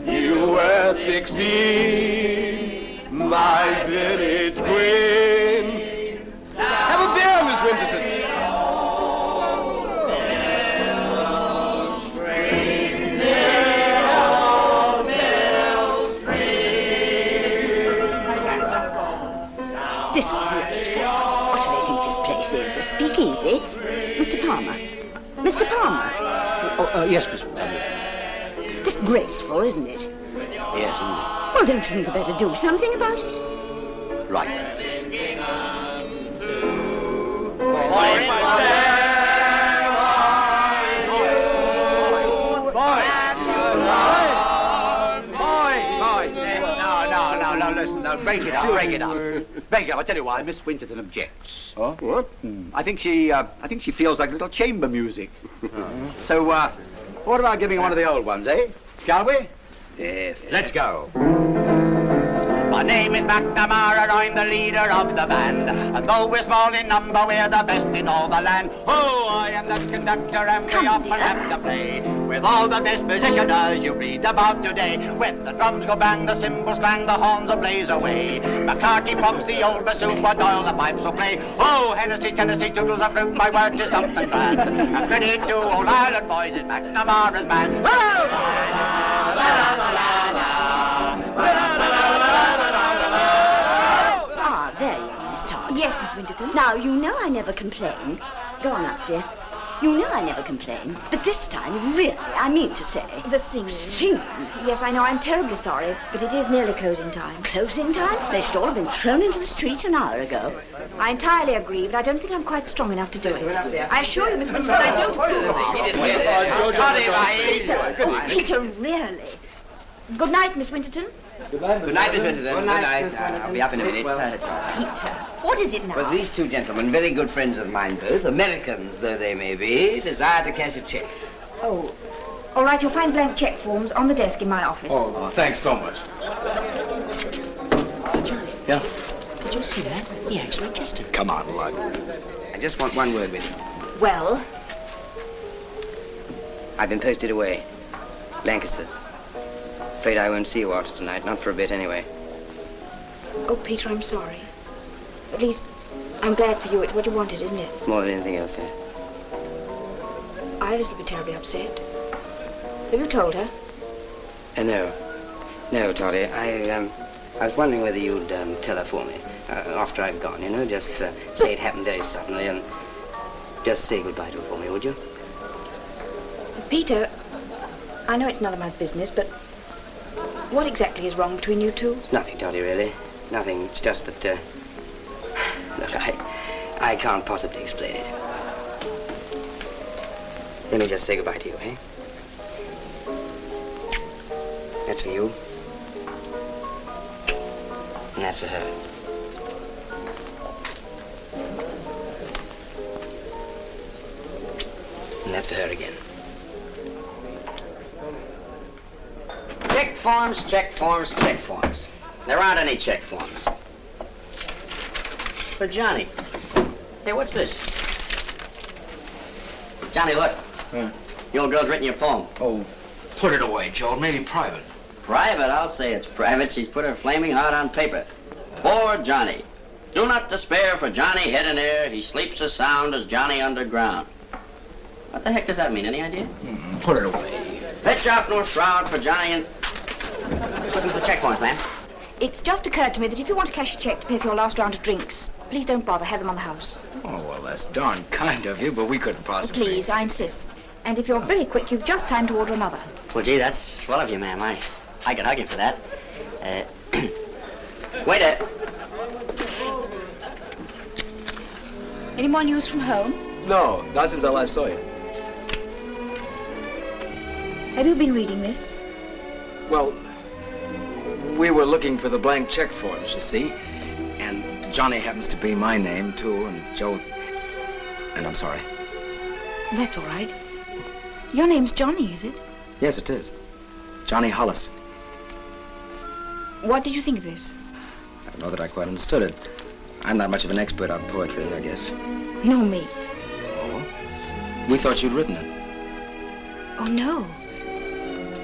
O: too. You were 16, my village queen.
E: Have a beer, Miss Winterton.
M: Disgraceful. What do they think this place is? A speakeasy? Mr. Palmer. Mr. Palmer.
J: Yes, Miss Flannery.
M: Disgraceful, isn't it?
J: Yes, indeed.
M: Well, don't you think you better do something about it?
J: Right. No, listen, no, break it up. Break it up. I tell you why, Miss Winterton objects.
E: Oh? What?
J: I think she feels like a little chamber music. So, what about giving one of the old ones, eh? Shall we? Yes. Let's go.
O: My name is McNamara, I'm the leader of the band. And though we're small in number, we're the best in all the land. Oh, I am the conductor and we often have to play with all the best musicians you read about today. When the drums go bang, the cymbals clang, the horns will blaze away. McCarthy pumps the old bassoon, while Doyle the pipes will play. Oh, Hennessy, Tennessee, toodles of fruit, my word is something grand. And credit to old Ireland boys is McNamara's band.
M: There you are, Miss Todd.
I: Yes, Miss Winterton.
M: Now, you know I never complain. Go on up, dear. You know I never complain. But this time, really, I mean to say...
I: The singing.
M: Singing?
I: Yes, I know. I'm terribly sorry, but it is nearly closing time.
M: Closing time? They should all have been thrown into the street an hour ago.
I: I entirely agree, but I don't think I'm quite strong enough to do it. I assure you, Miss Winterton, I don't approve of it. Peter, really. Good night, Miss Winterton.
G: Good night, Miss
T: Good night, Miss
G: Winterton.
T: Winterton. Good night. I'll be up in a minute.
M: Peter, what is it now?
K: Well, these two gentlemen, very good friends of mine both, Americans though they may be, desire to cash a check.
I: Oh, all right, you'll find blank check forms on the desk in my office.
G: Oh, thanks so much.
T: Johnny.
K: Yeah?
T: Did you see that? He actually kissed her.
K: Come on, Lug. I just want one word with you.
I: Well?
K: I've been posted away. Lancaster's. Afraid I won't see you after tonight, not for a bit anyway.
I: Oh, Peter, I'm sorry. At least, I'm glad for you. It's what you wanted, isn't it?
K: More than anything else, yeah.
I: Iris will be terribly upset. Have you told her?
K: No. No, Toddy. I was wondering whether you'd tell her for me. After I've gone, you know, just say it happened very suddenly and just say goodbye to her for me, would you?
I: Peter, I know it's none of my business, but what exactly is wrong between you two?
K: Nothing, Toddy, really. Nothing. It's just that, look, I can't possibly explain it. Let me just say goodbye to you, eh? That's for you. And that's for her. And that's for her again. Check forms, check forms, check forms. There aren't any check forms. For Johnny. Hey, what's this? Johnny, look.
G: Huh?
K: The old girl's written your poem.
G: Oh, put it away, Joel. Maybe private.
K: Private? I'll say it's private. She's put her flaming heart on paper. For Johnny. Do not despair for Johnny head and air. He sleeps as sound as Johnny underground. What the heck does that mean? Any idea?
G: Put it away.
K: Fetch out no shroud for Johnny and... Looking for the check forms, ma'am.
I: It's just occurred to me that if you want to cash a check to pay for your last round of drinks, please don't bother. Have them on the house.
G: Oh, well, that's darn kind of you, but we couldn't possibly...
I: Please, I insist. And if you're very quick, you've just time to order another.
K: Well, gee, that's swell of you, ma'am. I can hug him for that. Waiter.
I: Any more news from home?
G: No, not since I last saw you.
I: Have you been reading this?
G: Well, we were looking for the blank check forms, you see. And Johnny happens to be my name, too, and Joe... And I'm sorry.
I: That's all right. Your name's Johnny, is it?
G: Yes, it is. Johnny Hollis.
I: What did you think of this?
G: I don't know that I quite understood it. I'm not much of an expert on poetry, I guess.
I: No, me.
G: Oh? We thought you'd written it.
I: Oh, no.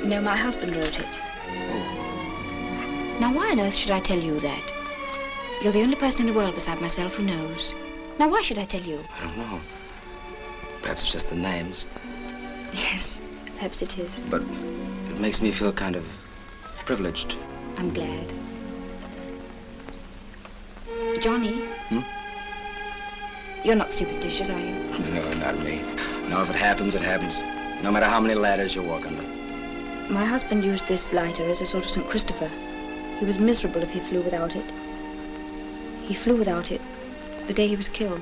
I: No, my husband wrote it.
G: Oh.
I: Now, why on earth should I tell you that? You're the only person in the world beside myself who knows. Now, why should I tell you?
G: I don't know. Perhaps it's just the names.
I: Yes, perhaps it is.
G: But it makes me feel kind of privileged.
I: I'm glad. Johnny? You're not superstitious, are you?
G: No, not me. No, if it happens, it happens. No matter how many ladders you walk under.
I: My husband used this lighter as a sort of St. Christopher. He was miserable if he flew without it. He flew without it the day he was killed.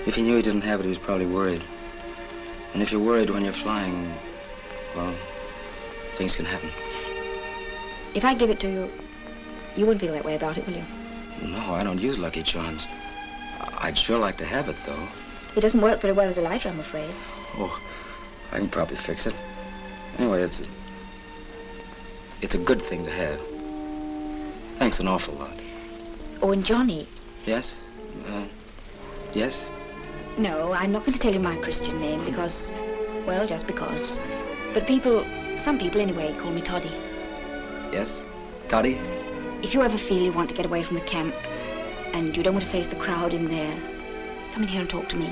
G: If he knew he didn't have it, he was probably worried. And if you're worried when you're flying, well, things can happen.
I: If I give it to you, you wouldn't feel that way about it, will you?
G: No, I don't use Lucky Charms. I'd sure like to have it, though.
I: It doesn't work very well as a lighter, I'm afraid.
G: Oh, I can probably fix it. Anyway, it's a good thing to have. Thanks an awful lot.
I: Oh, and Johnny.
G: Yes? Yes?
I: No, I'm not going to tell you my Christian name because, well, just because. But some people anyway, call me Toddy.
G: Yes? Toddy?
I: If you ever feel you want to get away from the camp and you don't want to face the crowd in there, come in here and talk to me.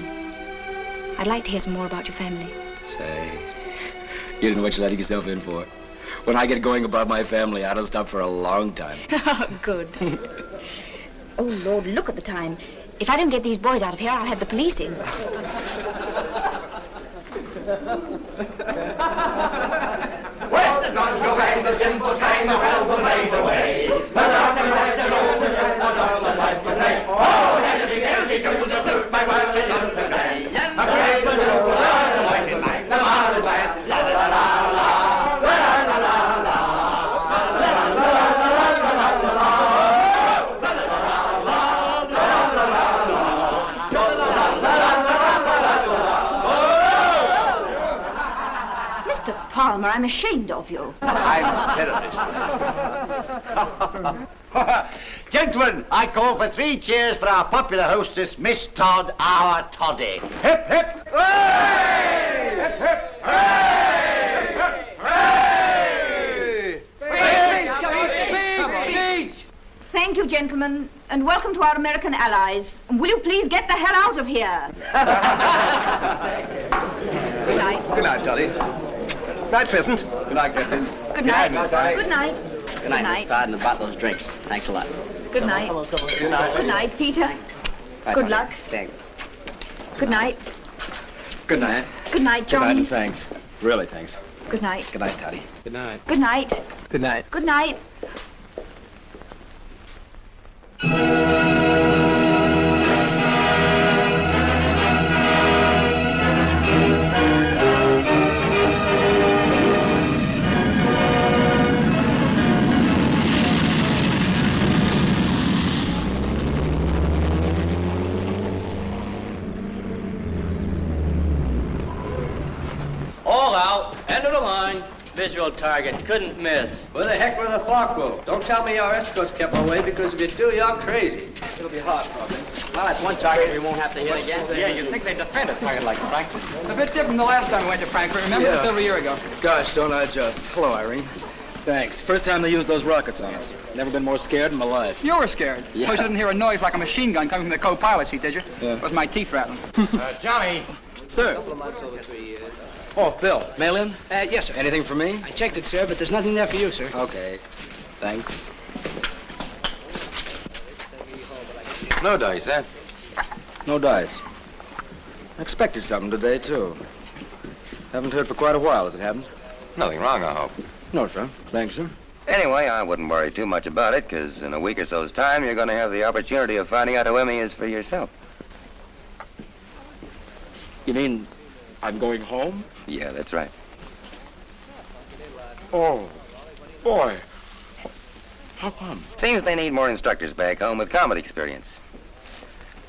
I: I'd like to hear some more about your family.
G: Say, you don't know what you're letting yourself in for. When I get going about my family, I don't stop for a long time.
I: Good. Oh, Lord, look at the time. If I don't get these boys out of here, I'll have the police in.
O: Well, the guns go bang, the cymbals hang, the bells will blaze away. The mountain lights are over, and the dollar lights will play. Oh, Hennessy, do the flute, my work is underway. A brave the flute, the lighting light, the marvel glad, la la la la la, la la la la.
M: Farmer. I'm ashamed of you.
L: I'm terrorist.
O: Gentlemen, I call for 3 cheers for our popular hostess, Miss Todd, our Toddy. Hip, hip! Hooray! Hip, hip! Hooray! Hooray!
M: Speech! Thank you, gentlemen, and welcome to our American allies. Will you please get the hell out of here? Good night.
E: Good night, Toddy. Night, Pheasant.
P: Good night, Captain.
M: Good night.
T: Good night.
M: Good night.
T: Good night, Miss Todd, and about those drinks. Thanks a lot.
M: Good night.
T: Good night.
M: Good night, Peter. Good luck.
G: Thanks.
M: Good night.
G: Good night.
M: Good night,
G: Good night,
M: Johnny.
G: and thanks. Really, thanks.
M: Good night.
G: Good night, Toddy. Good night.
M: Good night.
G: Good night.
M: Good night.
H: All out, end of the line. Visual target, couldn't miss.
V: Where the heck were the Farquhar? Don't tell me our escorts kept away, because if you do, you're crazy. It'll be hard, probably.
T: Well, that's one target we won't have to hit again.
Q: Yeah, you'd think they'd defend a target like Frankfurt.
V: A bit different the last time we went to Frankfurt. Remember,
G: Yeah.
V: just over a year ago.
G: Gosh, don't I just. Hello, Irene. Thanks. First time they used those rockets on us. Never been more scared in my life.
V: You were scared.
G: Yeah.
V: Of course, you didn't hear a noise like a machine gun coming from the co-pilot seat, did you?
G: Yeah.
V: It was my teeth rattling.
Q: Johnny.
G: Sir. Oh, Bill, mail in?
V: Yes, sir.
G: Anything for me?
V: I checked it, sir, but there's nothing there for you, sir.
G: Okay. Thanks.
B: No dice, eh?
G: No dice. I expected something today, too. Haven't heard for quite a while, has it happened?
B: Nothing wrong, I hope.
G: No, sir. Thanks, sir.
B: Anyway, I wouldn't worry too much about it, because in a week or so's time, you're going to have the opportunity of finding out who Emmy is for yourself.
G: You mean I'm going home?
B: Yeah, that's right.
G: Oh, boy. How come?
B: Seems they need more instructors back home with combat experience.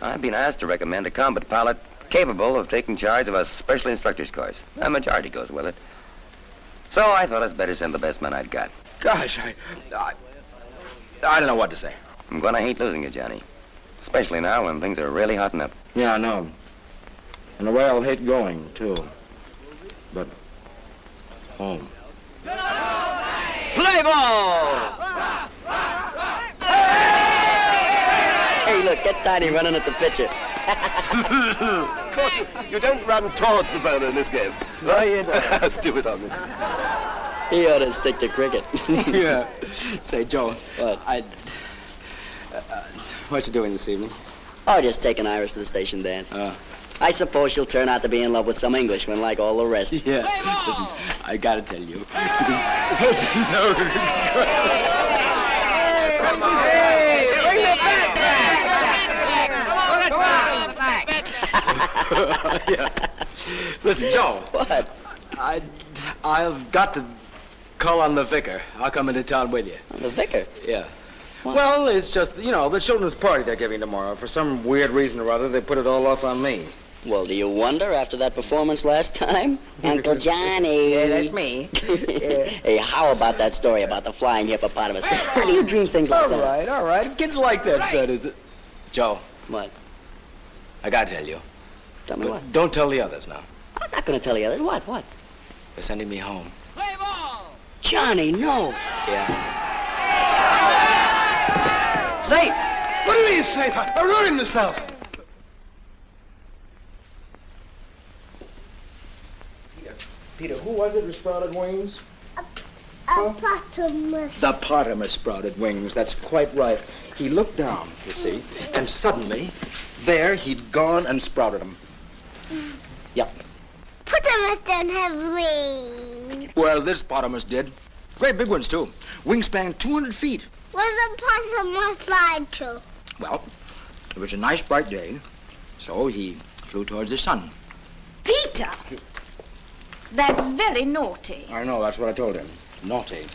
B: I've been asked to recommend a combat pilot capable of taking charge of a special instructor's course. A majority goes with it. So I thought it's better send the best man I'd got.
G: Gosh, I don't know what to say.
B: I'm going to hate losing you, Johnny. Especially now when things are really hotting up.
G: Yeah, I know. In a way, I'll hate going, too. But home.
T: Play ball! Hey, look, get Tiny running at the pitcher.
E: Of course, you don't run towards the bowler in this game.
T: No, you don't.
E: Stupid on me.
T: He ought to stick to cricket.
G: Yeah. Say, Joe.
T: What?
G: What you doing this evening?
T: Oh, just taking Iris to the station dance. I suppose she'll turn out to be in love with some Englishman like all the rest.
G: Yeah. Listen, I gotta tell you.
O: Hey, bring the bat back!
G: Yeah. Listen, Joe.
T: What?
G: I've got to call on the vicar. I'll come into town with you.
T: The vicar?
G: Yeah. Well, it's just, you know, the children's party they're giving tomorrow. For some weird reason or other, they put it all off on me.
T: Well, do you wonder after that performance last time? Uncle Johnny.
B: Yeah, that's me.
T: Hey, how about that story about the flying hippopotamus? How do you dream things like that?
G: All right. Kids like that, son, is it? Joe.
T: What?
G: I gotta tell you.
T: Tell me what?
G: Don't tell the others now.
T: I'm not going to tell the others. What?
G: They're sending me home.
T: Johnny, no.
G: Yeah.
E: Safe! What do you mean safe? I ruined myself.
P: Peter, who was it who sprouted wings?
M: Hippopotamus.
G: The potamus sprouted wings. That's quite right. He looked down, you see, and suddenly, there he'd gone and sprouted them. Yep.
M: Hippopotamus don't have wings.
G: Well, this potamus did. Great big ones, too. Wingspan 200 feet.
M: Where's the potamus fly to?
G: Well, it was a nice bright day, so he flew towards the sun.
M: Peter! That's very naughty.
G: I know, that's what I told him. Naughty.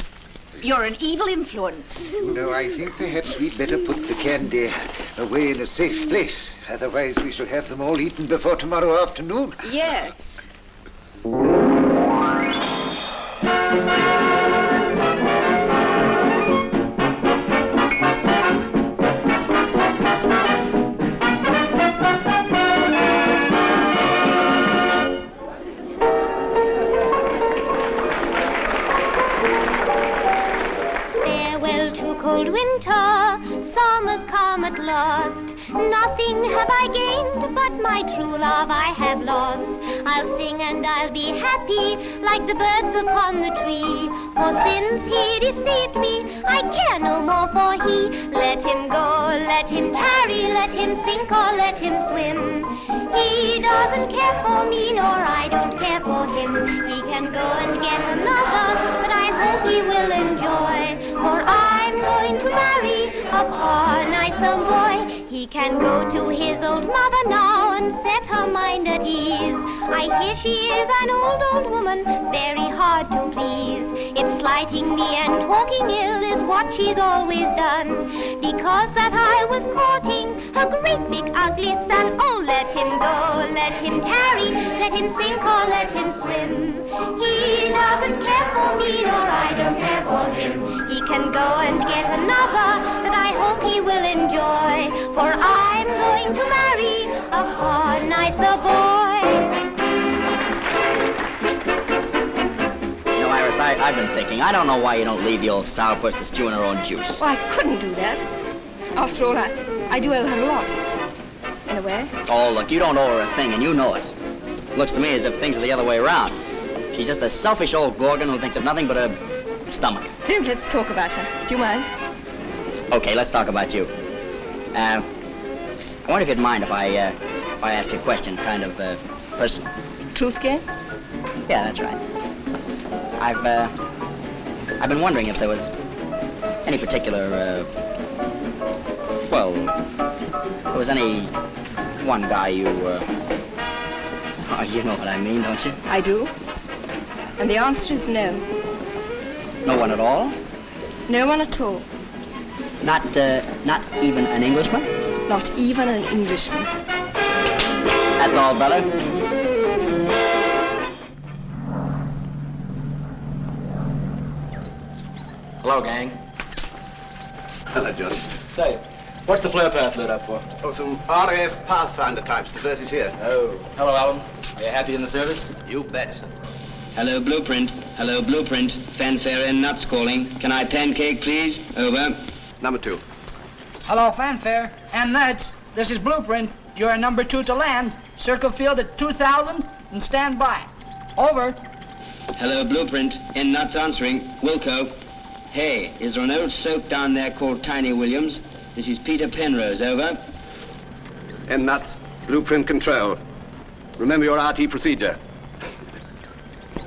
M: You're an evil influence.
W: No, I think perhaps we'd better put the candy away in a safe place. Otherwise, we shall have them all eaten before tomorrow afternoon.
M: Yes.
D: Farewell to cold winter, summer's come at last. Nothing have I gained, but my true love I have lost. I'll sing and I'll be happy, like the birds upon the tree. For since he deceived me, I care no more for he. Let him go, let him tarry, let him sink or let him swim. He doesn't care for me, nor I don't care for him. He can go and get another, but I hope he will enjoy. For I'm going to marry a far nicer boy. He can go to his old mother now and set her mind at ease. I hear she is an old woman, very hard to please. It's slighting me and talking ill is what she's always done. Because that I was courting a great big ugly son. Oh, let him go, let him tarry, let him sink or let him swim. He doesn't care for me, nor I don't care for him. He can go and get another that I hope he will enjoy. For I'm going to marry a far nicer boy.
T: You know, Iris, I've been thinking. I don't know why you don't leave the old sourpuss to stew in her own juice.
N: Well, I couldn't do that. After all, I do owe her a lot. In a way.
T: Oh, look, you don't owe her a thing, and you know it. Looks to me as if things are the other way around. She's just a selfish old gorgon who thinks of nothing but her stomach.
N: Tim, let's talk about her. Do you mind?
T: Okay, let's talk about you. I wonder if you'd mind if I asked you a question, kind of personal.
N: Truth game?
T: Yeah, that's right. I've been wondering if there was any particular, well, there was any one guy you, oh, you know what I mean, don't you?
N: I do. And the answer is no.
T: No one at all?
N: No one at all.
T: Not even an Englishman?
N: Not even an Englishman.
T: That's all, brother.
G: Hello, gang.
E: Hello, Johnny.
G: Say, what's the flare path lit up for?
E: Oh, some RAF Pathfinder types. The 30's here.
G: Oh, hello, Alan. Are you happy in the service?
B: You bet, sir.
K: Hello, Blueprint. Hello, Blueprint. Fanfare and nuts calling. Can I pancake, please? Over.
E: Number 2.
F: Hello, Fanfare and Nuts. This is Blueprint. You're number 2 to land. Circle field at 2,000 and stand by. Over.
K: Hello, Blueprint. In nuts answering. Wilco. Hey, is there an old soak down there called Tiny Williams? This is Peter Penrose. Over.
E: And nuts. Blueprint control. Remember your RT procedure.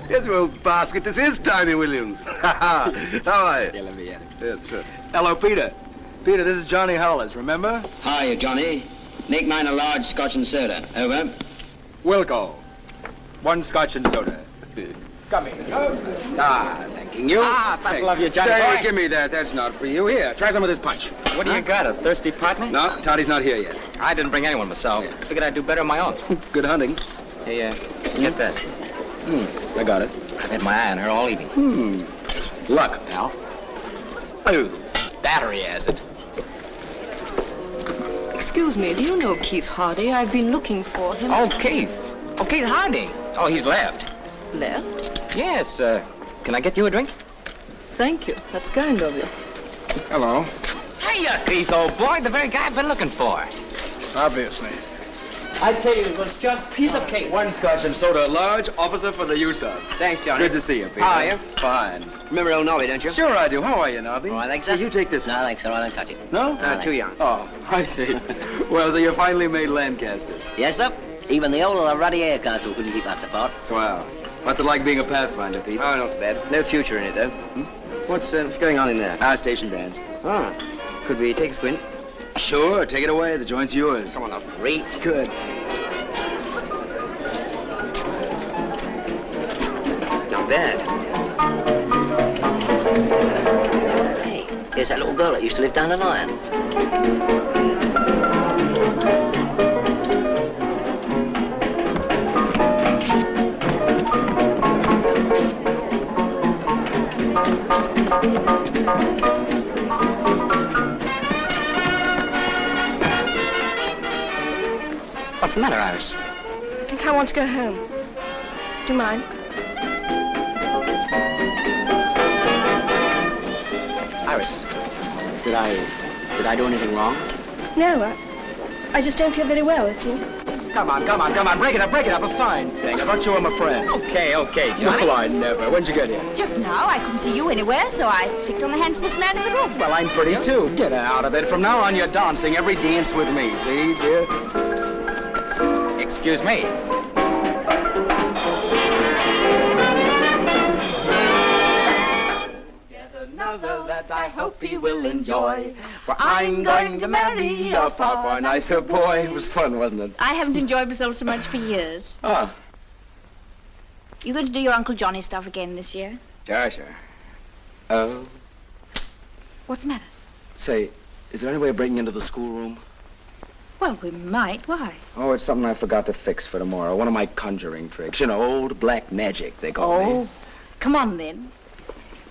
E: Yes, you old basket. This is Tiny Williams. How are you?
G: Yeah, let me get it.
E: Yes, sure.
G: Hello, Peter. Peter, this is Johnny Howlers, remember?
K: Hiya, Johnny. Make mine a large scotch and soda. Over.
G: Wilco. 1 scotch and soda. Come here. Ah, thanking you.
T: Ah, I love you, Johnny.
G: Hey,
T: boy.
G: give me that. That's not for you. Here, try some of this punch.
Q: What do you got, a thirsty partner?
G: No, Toddy's not here yet.
Q: I didn't bring anyone myself. I figured I'd do better on my own.
G: Good hunting.
Q: Hey, get that.
G: I got it.
Q: I've had my eye on her all evening.
G: Luck, pal.
Q: Oh, battery acid.
N: Excuse me, do you know Keith Hardy? I've been looking for him.
Q: Oh, Keith. Oh, Keith Harding. Oh, he's left.
N: Left?
Q: Yes, can I get you a drink?
N: Thank you. That's kind of you.
G: Hello.
Q: Hiya, Keith, old boy. The very guy I've been looking for.
G: Obviously.
F: I tell you, it was just piece of cake.
G: 1 scotch and soda, large, officer for the use of.
B: Thanks, Johnny.
G: Good to see you, Peter.
B: How are you?
G: Fine.
B: Remember old Nobby, don't you?
G: Sure I do. How are you, Nobby?
B: Oh, I think so.
G: You take this one.
T: No, thanks, sir. I don't touch it.
G: No?
B: Too young.
G: Oh, I see. Well, so you finally made Lancasters.
T: Yes, sir. Even the old Ruddy Air Council couldn't keep us apart.
G: Swell. What's it like being a Pathfinder, Pete?
B: Oh, not so bad. No future in it, though. What's going on in there?
G: Our station bands.
B: Ah, could we take a squint?
G: Sure, take it away. The joint's yours.
B: Come on up.
T: Great.
G: Good.
B: Not bad.
T: Hey, here's that little girl that used to live down the line. What's the matter, Iris?
N: I think I want to go home. Do you mind?
T: Iris, did I do anything wrong?
N: No, I just don't feel very well, that's all.
G: Come on. Break it up. A fine thing. I thought you were my friend. Okay, Johnny. Well, I never. When'd you get here?
I: Just now. I couldn't see you anywhere, so I picked on the handsomest man in the room.
G: Well, I'm pretty, too. Get out of it. From now on, you're dancing every dance with me. See, dear?
J: Excuse me.
O: Another that I hope he will enjoy, for I'm going to marry a far
G: nicer boy. It was fun, wasn't it?
I: I haven't enjoyed myself so much for years.
G: Ah.
I: You going to do your Uncle Johnny stuff again this year?
G: Sure. Oh.
I: What's the matter?
G: Say, is there any way of breaking into the schoolroom?
I: Well, we might. Why?
G: Oh, it's something I forgot to fix for tomorrow. One of my conjuring tricks. You know, old black magic, they call me.
I: Oh, come on, then.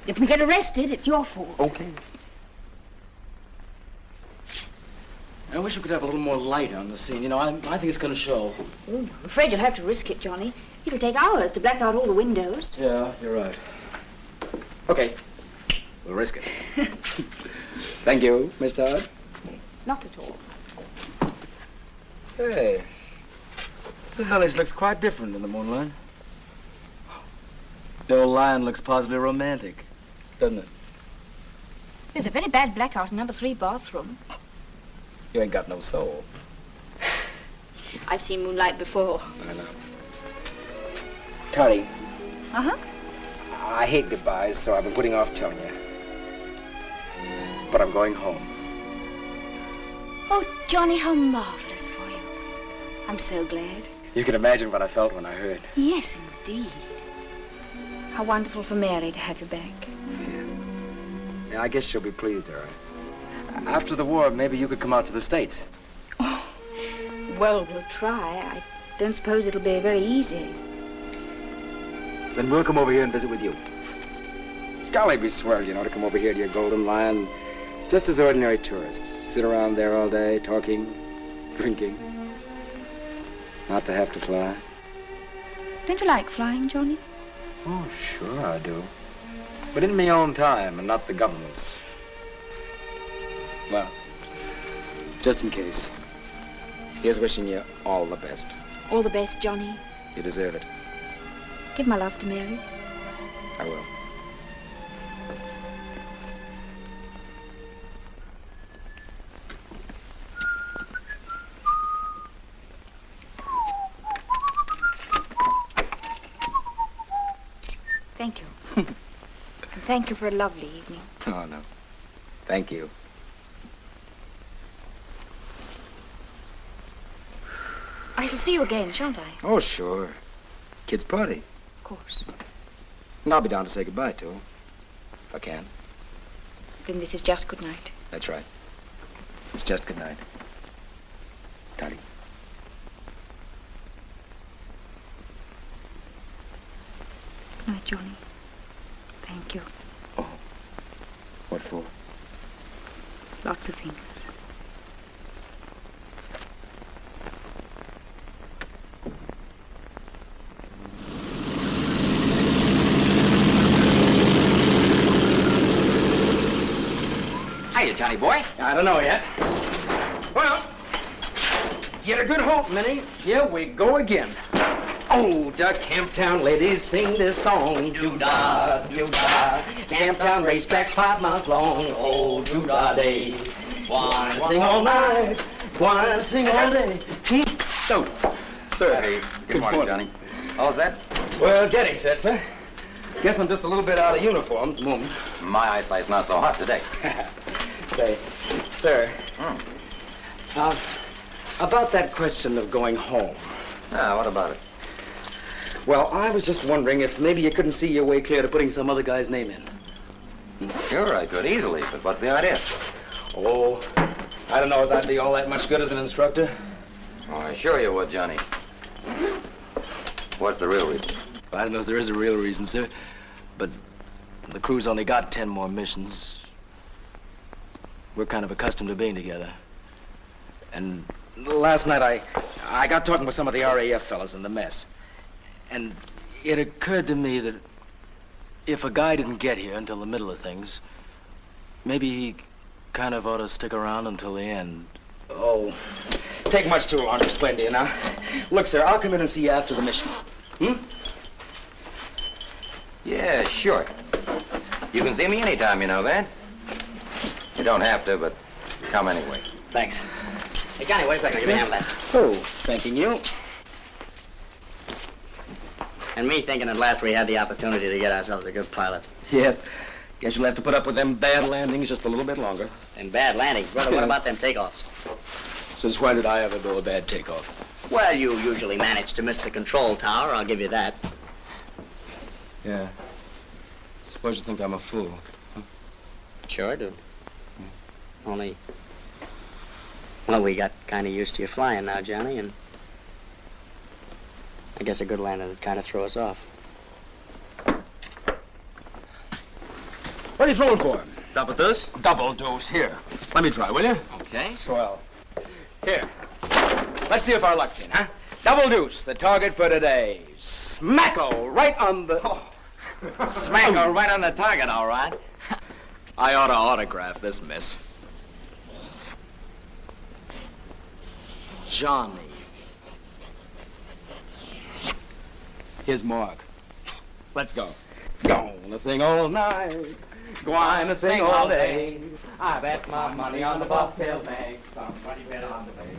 I: If we get arrested, it's your fault.
G: Okay. I wish we could have a little more light on the scene. You know, I think it's going to show.
I: Oh, I'm afraid you'll have to risk it, Johnny. It'll take hours to black out all the windows.
G: Yeah, you're right. Okay. We'll risk it. Thank you, Miss Todd.
I: Not at all.
G: Say, the village looks quite different in the moonlight. The old lion looks positively romantic, doesn't it?
I: There's a very bad blackout in number 3 bathroom.
G: You ain't got no soul.
I: I've seen moonlight before.
G: I know. Toddy.
I: Uh-huh.
G: I hate goodbyes, so I've been putting off telling you. But I'm going home.
I: Oh, Johnny, how marvelous for you. I'm so glad.
G: You can imagine what I felt when I heard.
I: Yes, indeed. How wonderful for Mary to have you back.
G: Yeah, I guess she'll be pleased, all right. After the war, maybe you could come out to the States.
I: Oh, well, we'll try. I don't suppose it'll be very easy.
G: Then we'll come over here and visit with you. Golly, be swell, you know, to come over here to your Golden Lion just as ordinary tourists. Sit around there all day, talking, drinking. Not to have to fly.
I: Don't you like flying, Johnny?
G: Oh, sure I do. But in my own time and not the government's. Well, just in case, here's wishing you all the best.
I: All the best, Johnny.
G: You deserve it.
I: Give my love to Mary.
G: I will.
I: Thank you. And thank you for a lovely evening.
G: Oh, no. Thank you.
I: I shall see you again, shan't I?
G: Oh, sure. Kids' party.
I: Of course.
G: And I'll be down to say goodbye to him, if I can.
I: Then this is just good night.
G: That's right. It's just good night. Toddy.
I: Good night, Johnny. Thank you.
G: Oh. What for?
I: Lots of things.
J: Hiya, Johnny boy.
G: I don't know yet. Well, get a good hope, Minnie. Here we go again. Oh, the Camptown ladies sing this song. Doo-dah, doo-dah. Camptown racetrack's 5 months long. Oh, doo-dah day. Wanna sing all night. Wanna sing all day. Oh, sir.
J: Hey, good morning, Johnny. How's that?
G: Well, getting set, sir. Guess I'm just a little bit out of uniform at the moment.
J: My eyesight's not so hot today.
G: Say, sir. About that question of going home.
J: Ah, what about it?
G: Well, I was just wondering if maybe you couldn't see your way clear to putting some other guy's name in.
J: Sure, I could easily, but what's the idea?
G: Oh, I don't know as I'd be all that much good as an instructor.
J: Oh, I assure you would, Johnny. What's the real reason?
G: I don't know if there is a real reason, sir, but the crew's only got 10 more missions. We're kind of accustomed to being together. And last night I got talking with some of the RAF fellas in the mess. And it occurred to me that if a guy didn't get here until the middle of things, maybe he kind of ought to stick around until the end. Oh, take much too long to explain to you now. Look, sir, I'll come in and see you after the mission.
K: Yeah, sure. You can see me anytime, you know that. You don't have to, but come anyway.
G: Thanks.
T: Hey, Johnny, wait a second. Give me a hand with that.
G: Oh, thanking you.
T: And me thinking at last we had the opportunity to get ourselves a good pilot.
G: Yeah. Guess you'll have to put up with them bad landings just a little bit longer.
T: Them bad landings? Brother, what about them takeoffs?
G: Since when did I ever do a bad takeoff?
T: Well, you usually manage to miss the control tower. I'll give you that.
G: Yeah. Suppose you think I'm a fool. Huh?
T: Sure I do. Only, well, we got kind of used to you flying now, Johnny, and I guess a good landing would kind of throw us off.
G: What are you throwing for?
K: Double dose?
G: Double dose. Here. Let me try, will you?
K: Okay.
G: Swell. Here. Let's see if our luck's in, huh? Double deuce, the target for today. Smacko, right on the... Oh.
K: Smacko, right on the target, all right.
G: I ought to autograph this, miss. Johnny. Here's Mark. Let's go. Gonna sing all night. Gonna sing all day. I bet my money on the bobtail bank. Somebody bet on the bank.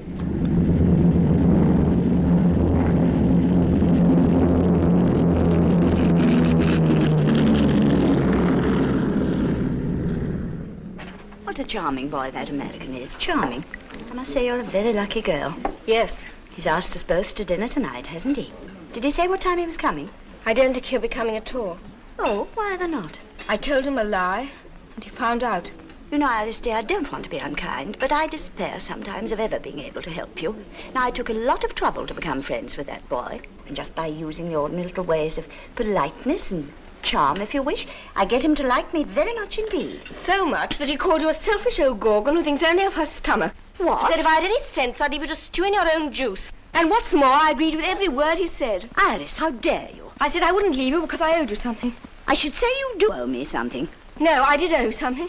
M: What a charming boy that American is. Charming. I must say you're a very lucky girl.
N: Yes.
M: He's asked us both to dinner tonight, hasn't he? Did he say what time he was coming?
N: I don't think he'll be coming at all.
M: Oh, why the not?
N: I told him a lie, and he found out.
M: You know, Iris, dear, I don't want to be unkind, but I despair sometimes of ever being able to help you. Now, I took a lot of trouble to become friends with that boy, and just by using the ordinary little ways of politeness and charm, if you wish, I get him to like me very much indeed.
N: So much that he called you a selfish old gorgon who thinks only of her stomach.
M: What?
N: He said if I had any sense, I'd leave you to stew in your own juice. And what's more, I agreed with every word he said.
M: Iris, how dare you?
N: I said I wouldn't leave you because I owed you something.
M: I should say you do owe me something.
N: No, I did owe you something.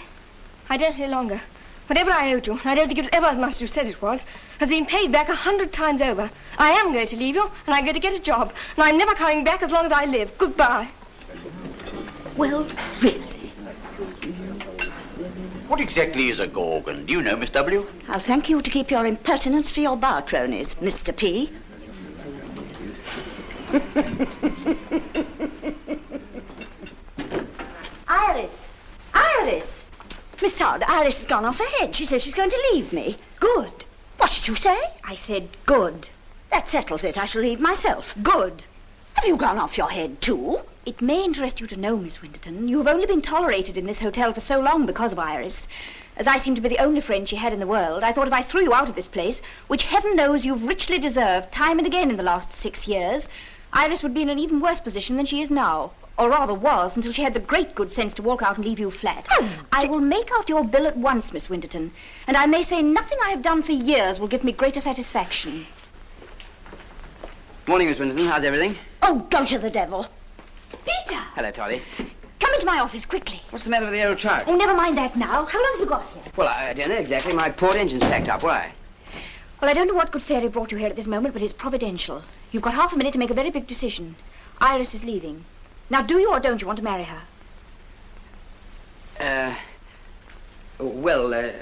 N: I don't any longer. Whatever I owed you, and I don't think it was ever as much as you said it was, has been paid back 100 times over. I am going to leave you, and I'm going to get a job, and I'm never coming back as long as I live. Goodbye.
M: Well, really?
L: What exactly is a gorgon? Do you know, Miss W?
M: I'll thank you to keep your impertinence for your bar cronies, Mr. P. Iris! Iris! Miss Todd, Iris has gone off her head. She says she's going to leave me. Good. What did you say?
N: I said good.
M: That settles it. I shall leave myself. Good. Have you gone off your head, too?
I: It may interest you to know, Miss Winterton, you have only been tolerated in this hotel for so long because of Iris. As I seem to be the only friend she had in the world, I thought if I threw you out of this place, which heaven knows you've richly deserved time and again in the last 6 years, Iris would be in an even worse position than she is now. Or rather was, until she had the great good sense to walk out and leave you flat. I will make out your bill at once, Miss Winterton, and I may say nothing I have done for years will give me greater satisfaction.
T: Morning, Miss Winterton. How's everything?
M: Oh, go to the devil.
I: Peter!
T: Hello, Toddy.
I: Come into my office, quickly.
T: What's the matter with the old truck?
I: Oh, never mind that now. How long have you got here?
T: Well, I don't know exactly. My port engine's packed up. Why?
I: Well, I don't know what good fairy brought you here at this moment, but it's providential. You've got half a minute to make a very big decision. Iris is leaving. Now, do you or don't you want to marry her?
T: Well,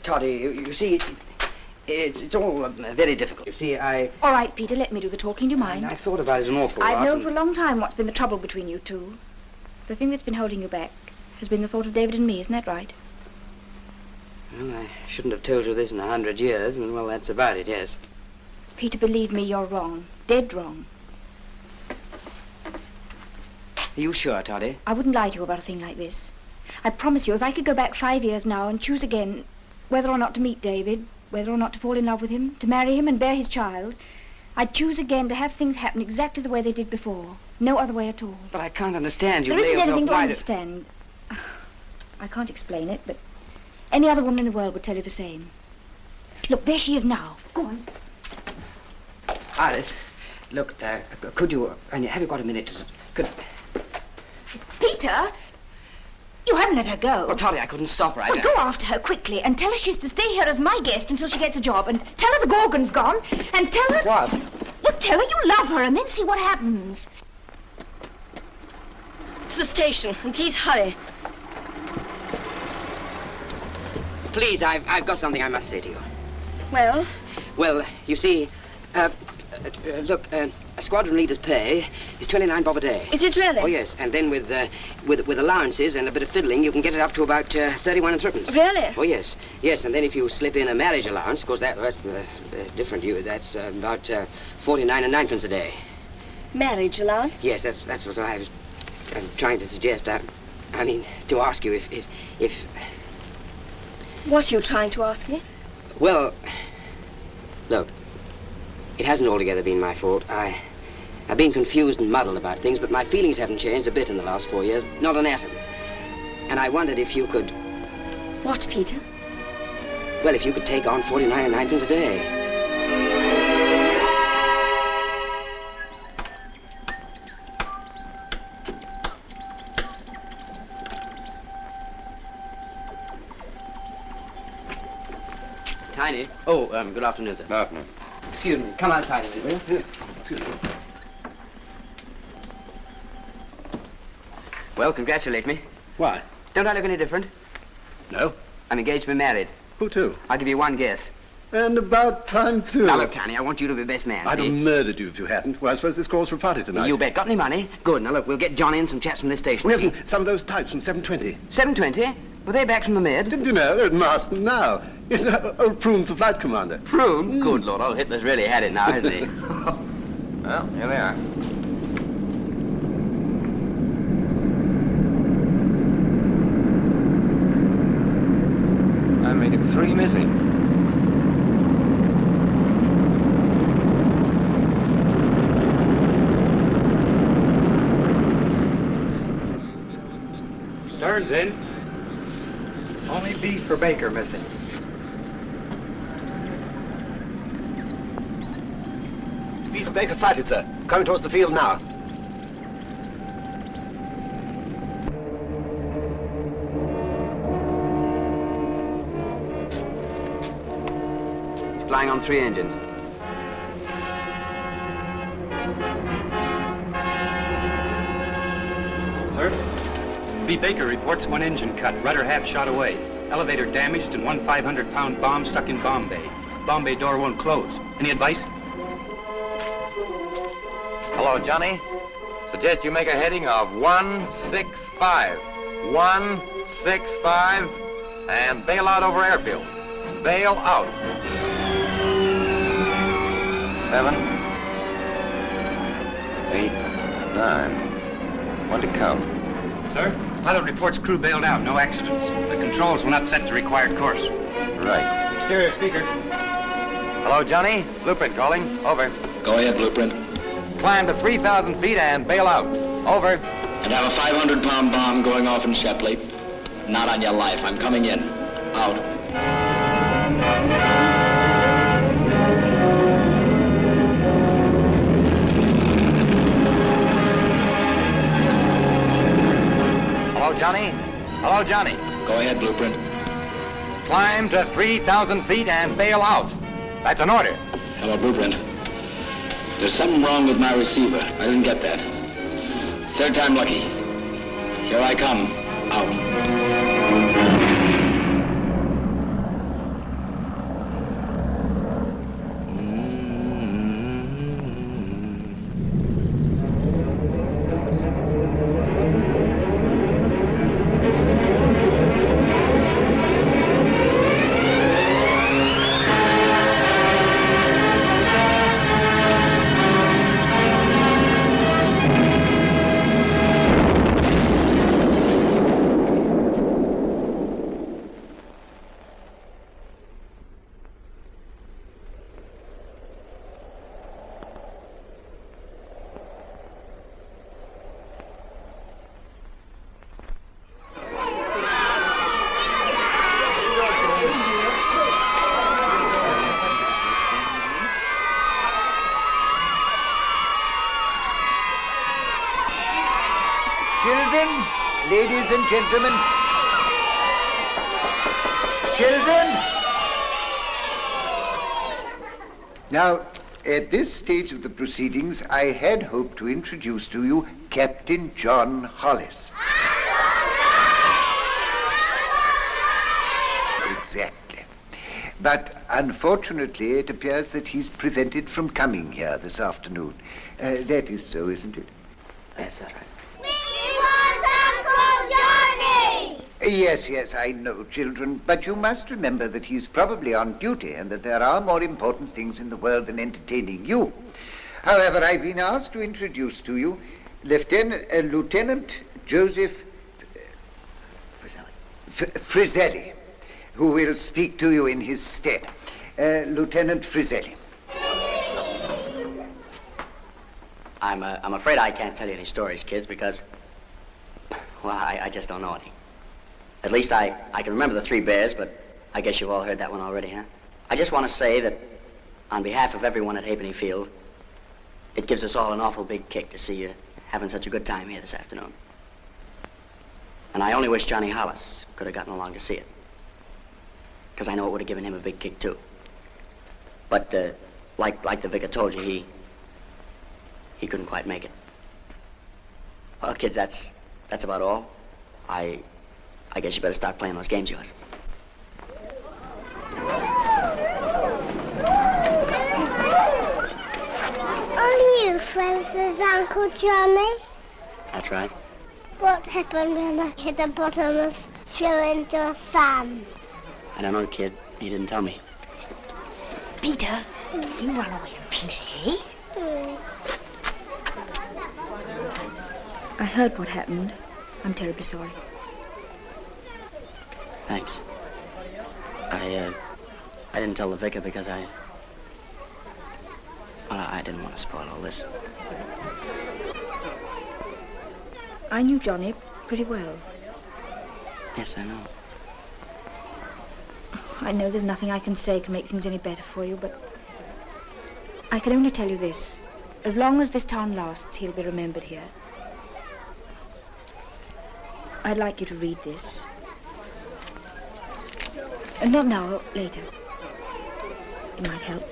T: Toddy, you see, it's all very difficult. You see,
I: All right, Peter, let me do the talking. Do you mind?
T: I've thought about it an awful lot.
I: I've known for a long time what's been the trouble between you two. The thing that's been holding you back has been the thought of David and me, isn't that right?
T: Well, I shouldn't have told you this in 100 years, but, well, that's about it, yes.
I: Peter, believe me, you're wrong. Dead wrong.
T: Are you sure, Toddy?
I: I wouldn't lie to you about a thing like this. I promise you, if I could go back 5 years now and choose again whether or not to meet David, whether or not to fall in love with him, to marry him and bear his child, I'd choose again to have things happen exactly the way they did before. No other way at all.
T: But I can't understand. You
I: There
T: lay
I: isn't
T: yourself
I: anything to
T: wide-
I: understand. I can't explain it, but any other woman in the world would tell you the same. Look, there she is now. Go on.
K: Iris, look, could you, have you got a minute?
I: Peter, you haven't let her go.
K: Oh, Tolly, I couldn't stop her.
I: Well, go after her quickly and tell her she's to stay here as my guest until she gets a job. And tell her the Gorgon's gone. And tell her...
K: What?
I: Well, tell her you love her and then see what happens.
N: To the station, and please hurry.
K: Please, I've got something I must say to you.
N: Well?
K: Well, you see, look, a squadron leader's pay is 29 bob a day.
N: Is it really?
K: Oh, yes, and then with allowances and a bit of fiddling, you can get it up to about 31 and threepence.
N: Really?
K: Oh, yes. Yes, and then if you slip in a marriage allowance, of course, that's different. That's about 49 and ninepence a day.
N: Marriage allowance?
K: Yes, that's what I was trying to suggest. I mean, to ask you if...
N: What are you trying to ask me?
K: Well, look, it hasn't altogether been my fault. I've been confused and muddled about things, but my feelings haven't changed a bit in the last 4 years, not an atom. And I wondered if you could...
N: What, Peter?
K: Well, if you could take on 49 and ninepence a day. Tiny. Oh, good afternoon, sir.
L: Good afternoon.
K: Excuse me. Come outside a minute, will you?
E: Yeah. Excuse me.
K: Well, congratulate me.
E: Why?
K: Don't I look any different?
E: No.
K: I'm engaged to be married.
E: Who to?
K: I'll give you one guess.
E: And about time, too.
K: Now, look, Tiny, I want you to be best man,
E: I'd
K: see?
E: have murdered you if you hadn't. Well, I suppose this calls for a party tonight.
K: You bet. Got any money? Good. Now, look, we'll get Johnny and some chaps from this station.
E: We have some of those types from 720.
K: 720? Were they back from the Med?
E: Didn't you know? They're at Marston now. Old Prune's the flight commander.
K: Prune? Good Lord, old Hitler's really had it now, hasn't he?
B: Well, here they are. I'm making 3 missing.
J: Stern's in. Only B for Baker missing.
E: Beast Baker sighted, sir. Coming towards the field now.
K: He's flying on 3 engines.
J: Sir? B. Baker reports 1 engine cut, rudder half shot away. Elevator damaged and 1 500-pound bomb stuck in bomb bay. Bomb bay door won't close. Any advice?
B: Hello, Johnny. Suggest you make a heading of 165. 165, and bail out over airfield. Bail out. 7, 8, 9. One to count.
J: Sir? Pilot reports crew bailed out, no accidents. The controls will not set the required course.
B: Right.
J: Stereo speaker.
B: Hello, Johnny. Blueprint calling. Over.
G: Go ahead, Blueprint.
B: Climb to 3,000 feet and bail out. Over.
G: And have a 500-pound bomb going off in Shepley. Not on your life. I'm coming in. Out.
B: Hello, Johnny. Hello, Johnny.
G: Go ahead, Blueprint.
B: Climb to 3,000 feet and bail out. That's an order.
G: Hello, Blueprint. There's something wrong with my receiver. I didn't get that. 3rd time lucky. Here I come. Out.
W: ladies and gentlemen. Children. Now, at this stage of the proceedings, I had hoped to introduce to you Captain John Hollis. Exactly. But unfortunately, it appears that he's prevented from coming here this afternoon. That is so, isn't it?
T: Yes, that's right.
D: We want Uncle Johnny!
W: Yes, I know, children, but you must remember that he's probably on duty and that there are more important things in the world than entertaining you. However, I've been asked to introduce to you Lieutenant Joseph Frizzelli, who will speak to you in his stead. Lieutenant Frizzelli.
T: I'm afraid I can't tell you any stories, kids, because, well, I just don't know any. At least I can remember the Three Bears, but I guess you've all heard that one already, huh? I just want to say that on behalf of everyone at Halfpenny Field, it gives us all an awful big kick to see you having such a good time here this afternoon. And I only wish Johnny Hollis could have gotten along to see it, because I know it would have given him a big kick, too. But, like the vicar told you, he couldn't quite make it. Well, kids, that's about all. I guess you better start playing those games of yours.
D: Are you friends with Uncle Johnny?
T: That's right.
D: What happened when a hippopotamus flew into a sun?
T: I don't know, kid. He didn't tell me.
I: Peter, can you run away and play? I heard what happened. I'm terribly sorry.
T: Thanks. I didn't tell the vicar because I didn't want to spoil all this.
I: I knew Johnny pretty well.
T: Yes, I know.
I: I know there's nothing I can say can make things any better for you, but I can only tell you this. As long as this town lasts, he'll be remembered here. I'd like you to read this. Not now, later. It might help.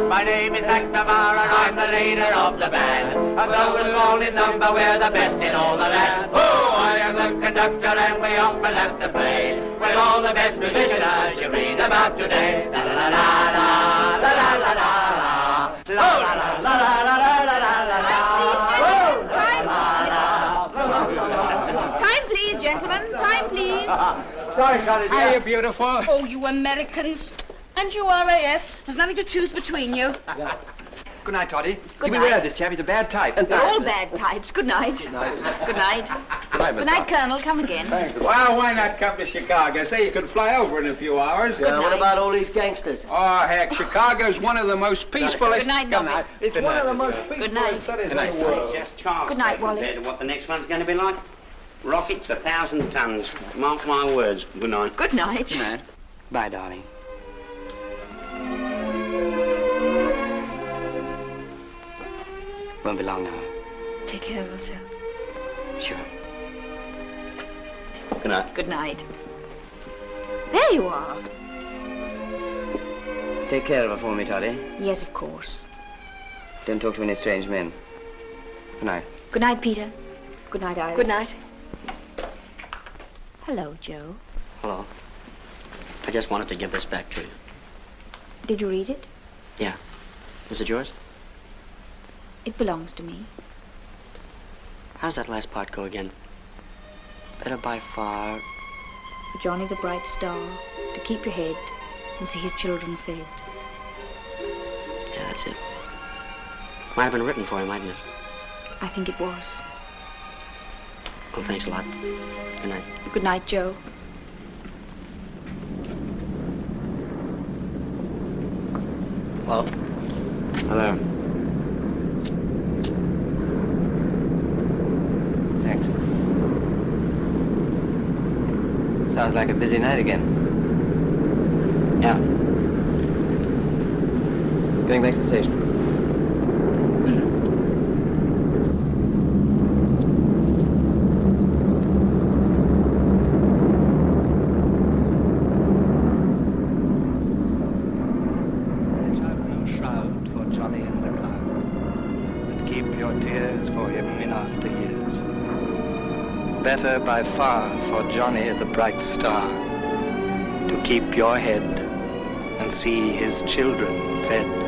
O: My name is McNamara and I'm the leader of the band. And though we're small in number, we're the best in all the land. Oh, I am the conductor and we often have to play with all the best musicians you read about today. La la la la la la la la la la la la la la la.
I: Time, please, gentlemen. Time, please.
O: Sorry, Shirley dear.
F: Are you beautiful?
R: Oh, you Americans. And you RAF. There's nothing to choose between you.
Q: Good night, Toddy.
I: Good
Q: Beware
I: night.
Q: of this chap. He's a bad type.
I: They're all bad types. Good night. Good night. Good night.
Q: Good night,
I: Colonel. Come again.
V: Well, why not come to Chicago? Say you could fly over in a few hours.
I: Good night.
V: What about all these gangsters? Oh, heck, Chicago's one of the most peacefulest...
I: Good night, Nobby.
V: It's one of the most
I: Good night.
V: peacefulest cities in the world.
T: Just Charles.
I: Good night, Wally.
T: Compared to what the next one's going to be like. Rockets 1,000 tons. Mark my words. Good night.
I: Good night.
T: Good night. Bye, darling. Won't be long now.
I: Take care of yourself.
T: Sure. Good night.
I: Good night. There you are.
K: Take care of her for me, Toddy.
I: Yes, of course.
K: Don't talk to any strange men. Good night.
I: Good night, Peter. Good night, Iris.
R: Good night.
I: Hello, Joe.
T: Hello. I just wanted to give this back to you.
I: Did you read it?
T: Yeah. Is it yours?
I: It belongs to me.
T: How does that last part go again? Better by far.
I: For Johnny the bright star, to keep your head and see his children fed.
T: Yeah, that's it. Might have been written for him, mightn't it?
I: I think it was.
T: Well, thanks a lot. Good night.
I: Good night, Joe.
T: Hello?
K: Hello. Thanks. Sounds like a busy night again.
T: Yeah.
K: Going back to the station.
A: better by far for Johnny the bright star to keep your head and see his children fed.